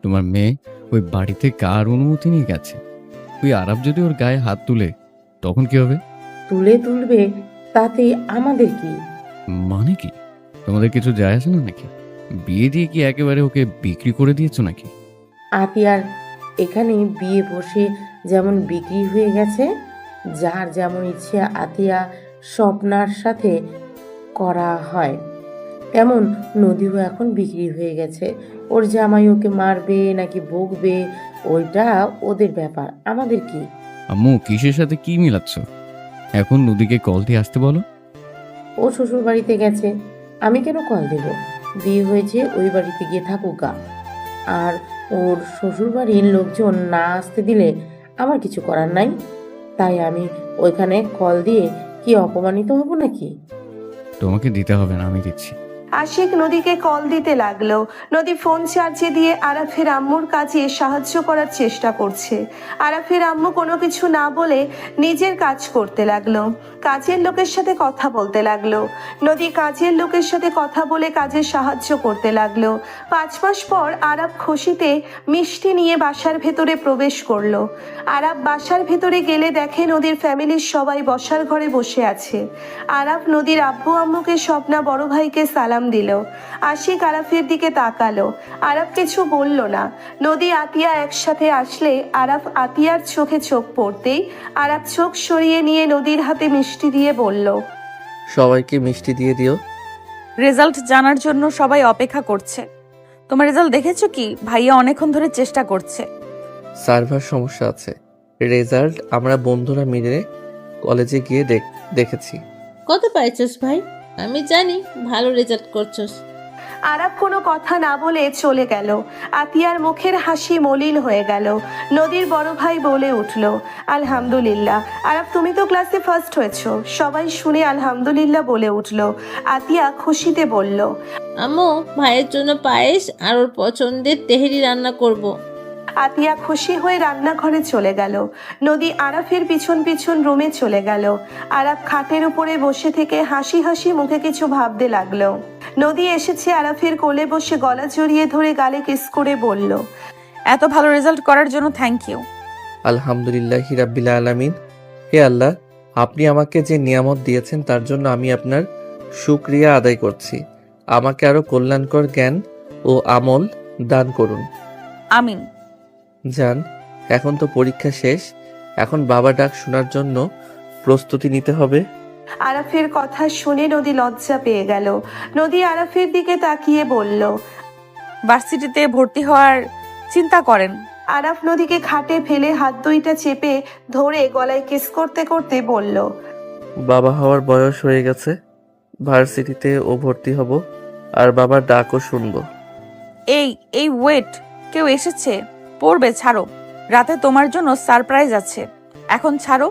তোমার মেয়ে ওই বাড়িতে কার অনুমতি নিয়ে গেছে? ওই আরাফ যদি ওর গায়ে হাত তুলে তখন কি হবে? তুলবে, তাতে আমাদের কি? মানে কি? তোমাদের কিছু যায় আসে না নাকি? বিয়ে দিয়ে কি একেবারে ওকে বিক্রি করে দিয়েছো নাকি? আতিয়ার এখানে বিয়ে বসে যেমন বিক্রি হয়ে গেছে, যার যেমন ইচ্ছে আতিয়া স্বপ্নার সাথে করা হয়, তেমন নদীও এখন বিক্রি হয়ে গেছে। ওর জামাই ওকে মারবে নাকি বকবে ওইটা ওদের ব্যাপার, আমাদের কি? আম্মু, কিসের সাথে কি মিলাচ্ছ? এখন নদীকে কল দিয়ে আসতে বলো। ও শ্বশুর বাড়িতে গেছে, আমি কেন কল দেব? বিয়ে হয়েছে, ওই বাড়িতে গিয়ে থাকুক গা। আর ওর শ্বশুর বাড়ির লোকজন না আসতে দিলে আমার কিছু করার নাই। তাই আমি ওইখানে কল দিয়ে কি অপমানিত হব নাকি? তোমাকে দিতে হবে না, আমি দিচ্ছি। আশিক নদীকে কল দিতে লাগলো। নদী ফোন চার্জে দিয়ে আরাফের আম্মুর কাজে সাহায্য করার চেষ্টা করছে। আরাফের আম্মু কোনো কিছু না বলে নিজের কাজ করতে লাগলো। কাজের লোকের সাথে কথা বলতে লাগলো। নদী কাজের লোকের সাথে কথা বলে কাজে সাহায্য করতে লাগলো। 5 মাস পর আরাফ খুশিতে মিষ্টি নিয়ে বাসার ভেতরে প্রবেশ করলো। আরাফ বাসার ভেতরে গেলে দেখে নদীর ফ্যামিলির সবাই বসার ঘরে বসে আছে। আরাফ নদীর আব্বু আম্মুকে, স্বপ্না বড় ভাইকে সালাম দিল। আশিক আরাফের দিকে তাকালো। আরাফ কিছু বলল না। নদী আতিয়া একসাথে আসলে আরাফ আতিয়ার চোখে চোখ পড়তেই আরাফ চোখ সরিয়ে নিয়ে নদীর হাতে মিষ্টি দিয়ে বলল, সবাইকে মিষ্টি দিয়ে দিও। রেজাল্ট জানার জন্য সবাই অপেক্ষা করছে। তোমার রেজাল্ট দেখেছো কি? ভাইয়া অনেকক্ষণ ধরে চেষ্টা করছে। সার্ভার সমস্যা আছে। রেজাল্ট আমরা বন্ধুরা মিলে কলেজে গিয়ে দেখেছি। কত পাইছস ভাই? আমি জানি ভালো রেজাল্ট করছস। আরাফ কোনো কথা না বলে চলে গেল। আতিয়ার মুখের হাসি মলিন হয়ে গেল। নদীর বড় ভাই বলে উঠল, আলহামদুলিল্লাহ। আরাফ, তুমি তো ক্লাসে ফার্স্ট হয়েছো। সবাই শুনে আলহামদুলিল্লাহ বলে উঠল। আতিয়া খুশিতে বলল, আম্মু, ভাইয়ের জন্য পায়েস আর ওর পছন্দের তেহেরি রান্না করব। আতিয়া খুশি হয়ে রান্নাঘরে চলে গেল। নদী আরাফের পিছন পিছন রুমে চলে গেল। আরাফ খাটের উপরে বসে থেকে হাসি হাসি মুখে কিছু ভাবতে লাগলো। নদী এসেছে আরাফের কোলে বসে গলা জড়িয়ে ধরে গালে কিস করে বলল, এত ভালো রেজাল্ট করার জন্য থ্যাংক ইউ। আলহামদুলিল্লাহ রাব্বিল আলামিন। হে আল্লাহ, আপনি আমাকে যে নিয়ামত দিয়েছেন তার জন্য আমি আপনার শুকরিয়া আদায় করছি। আমাকে আরো কল্যাণকর জ্ঞান ও আমল দান করুন। আমিন। জান, এখন তো পরীক্ষা শেষ, এখন বাবা ডাক শোনার জন্য প্রস্তুতি নিতে হবে। আরাফের কথা শুনে নদী লজ্জা পেয়ে গেল। নদী আরাফের দিকে তাকিয়ে বলল। ভার্সিটিতে ভর্তি হওয়ার চিন্তা করেন? আরাফ নদীকে খাটে ফেলে হাত দুইটা চেপে ধরে গলায় কিস করতে করতে বলল। বাবা হওয়ার বয়স হয়ে গেছে, ভার্সিটিতে ও ভর্তি হব, আর বাবার ডাকও শুনবো। এই ওয়েট, কেউ এসেছে। পড়বে, ছাড়ো। রাতে তোমার জন্য সারপ্রাইজ আছে, এখন ছাড়ো।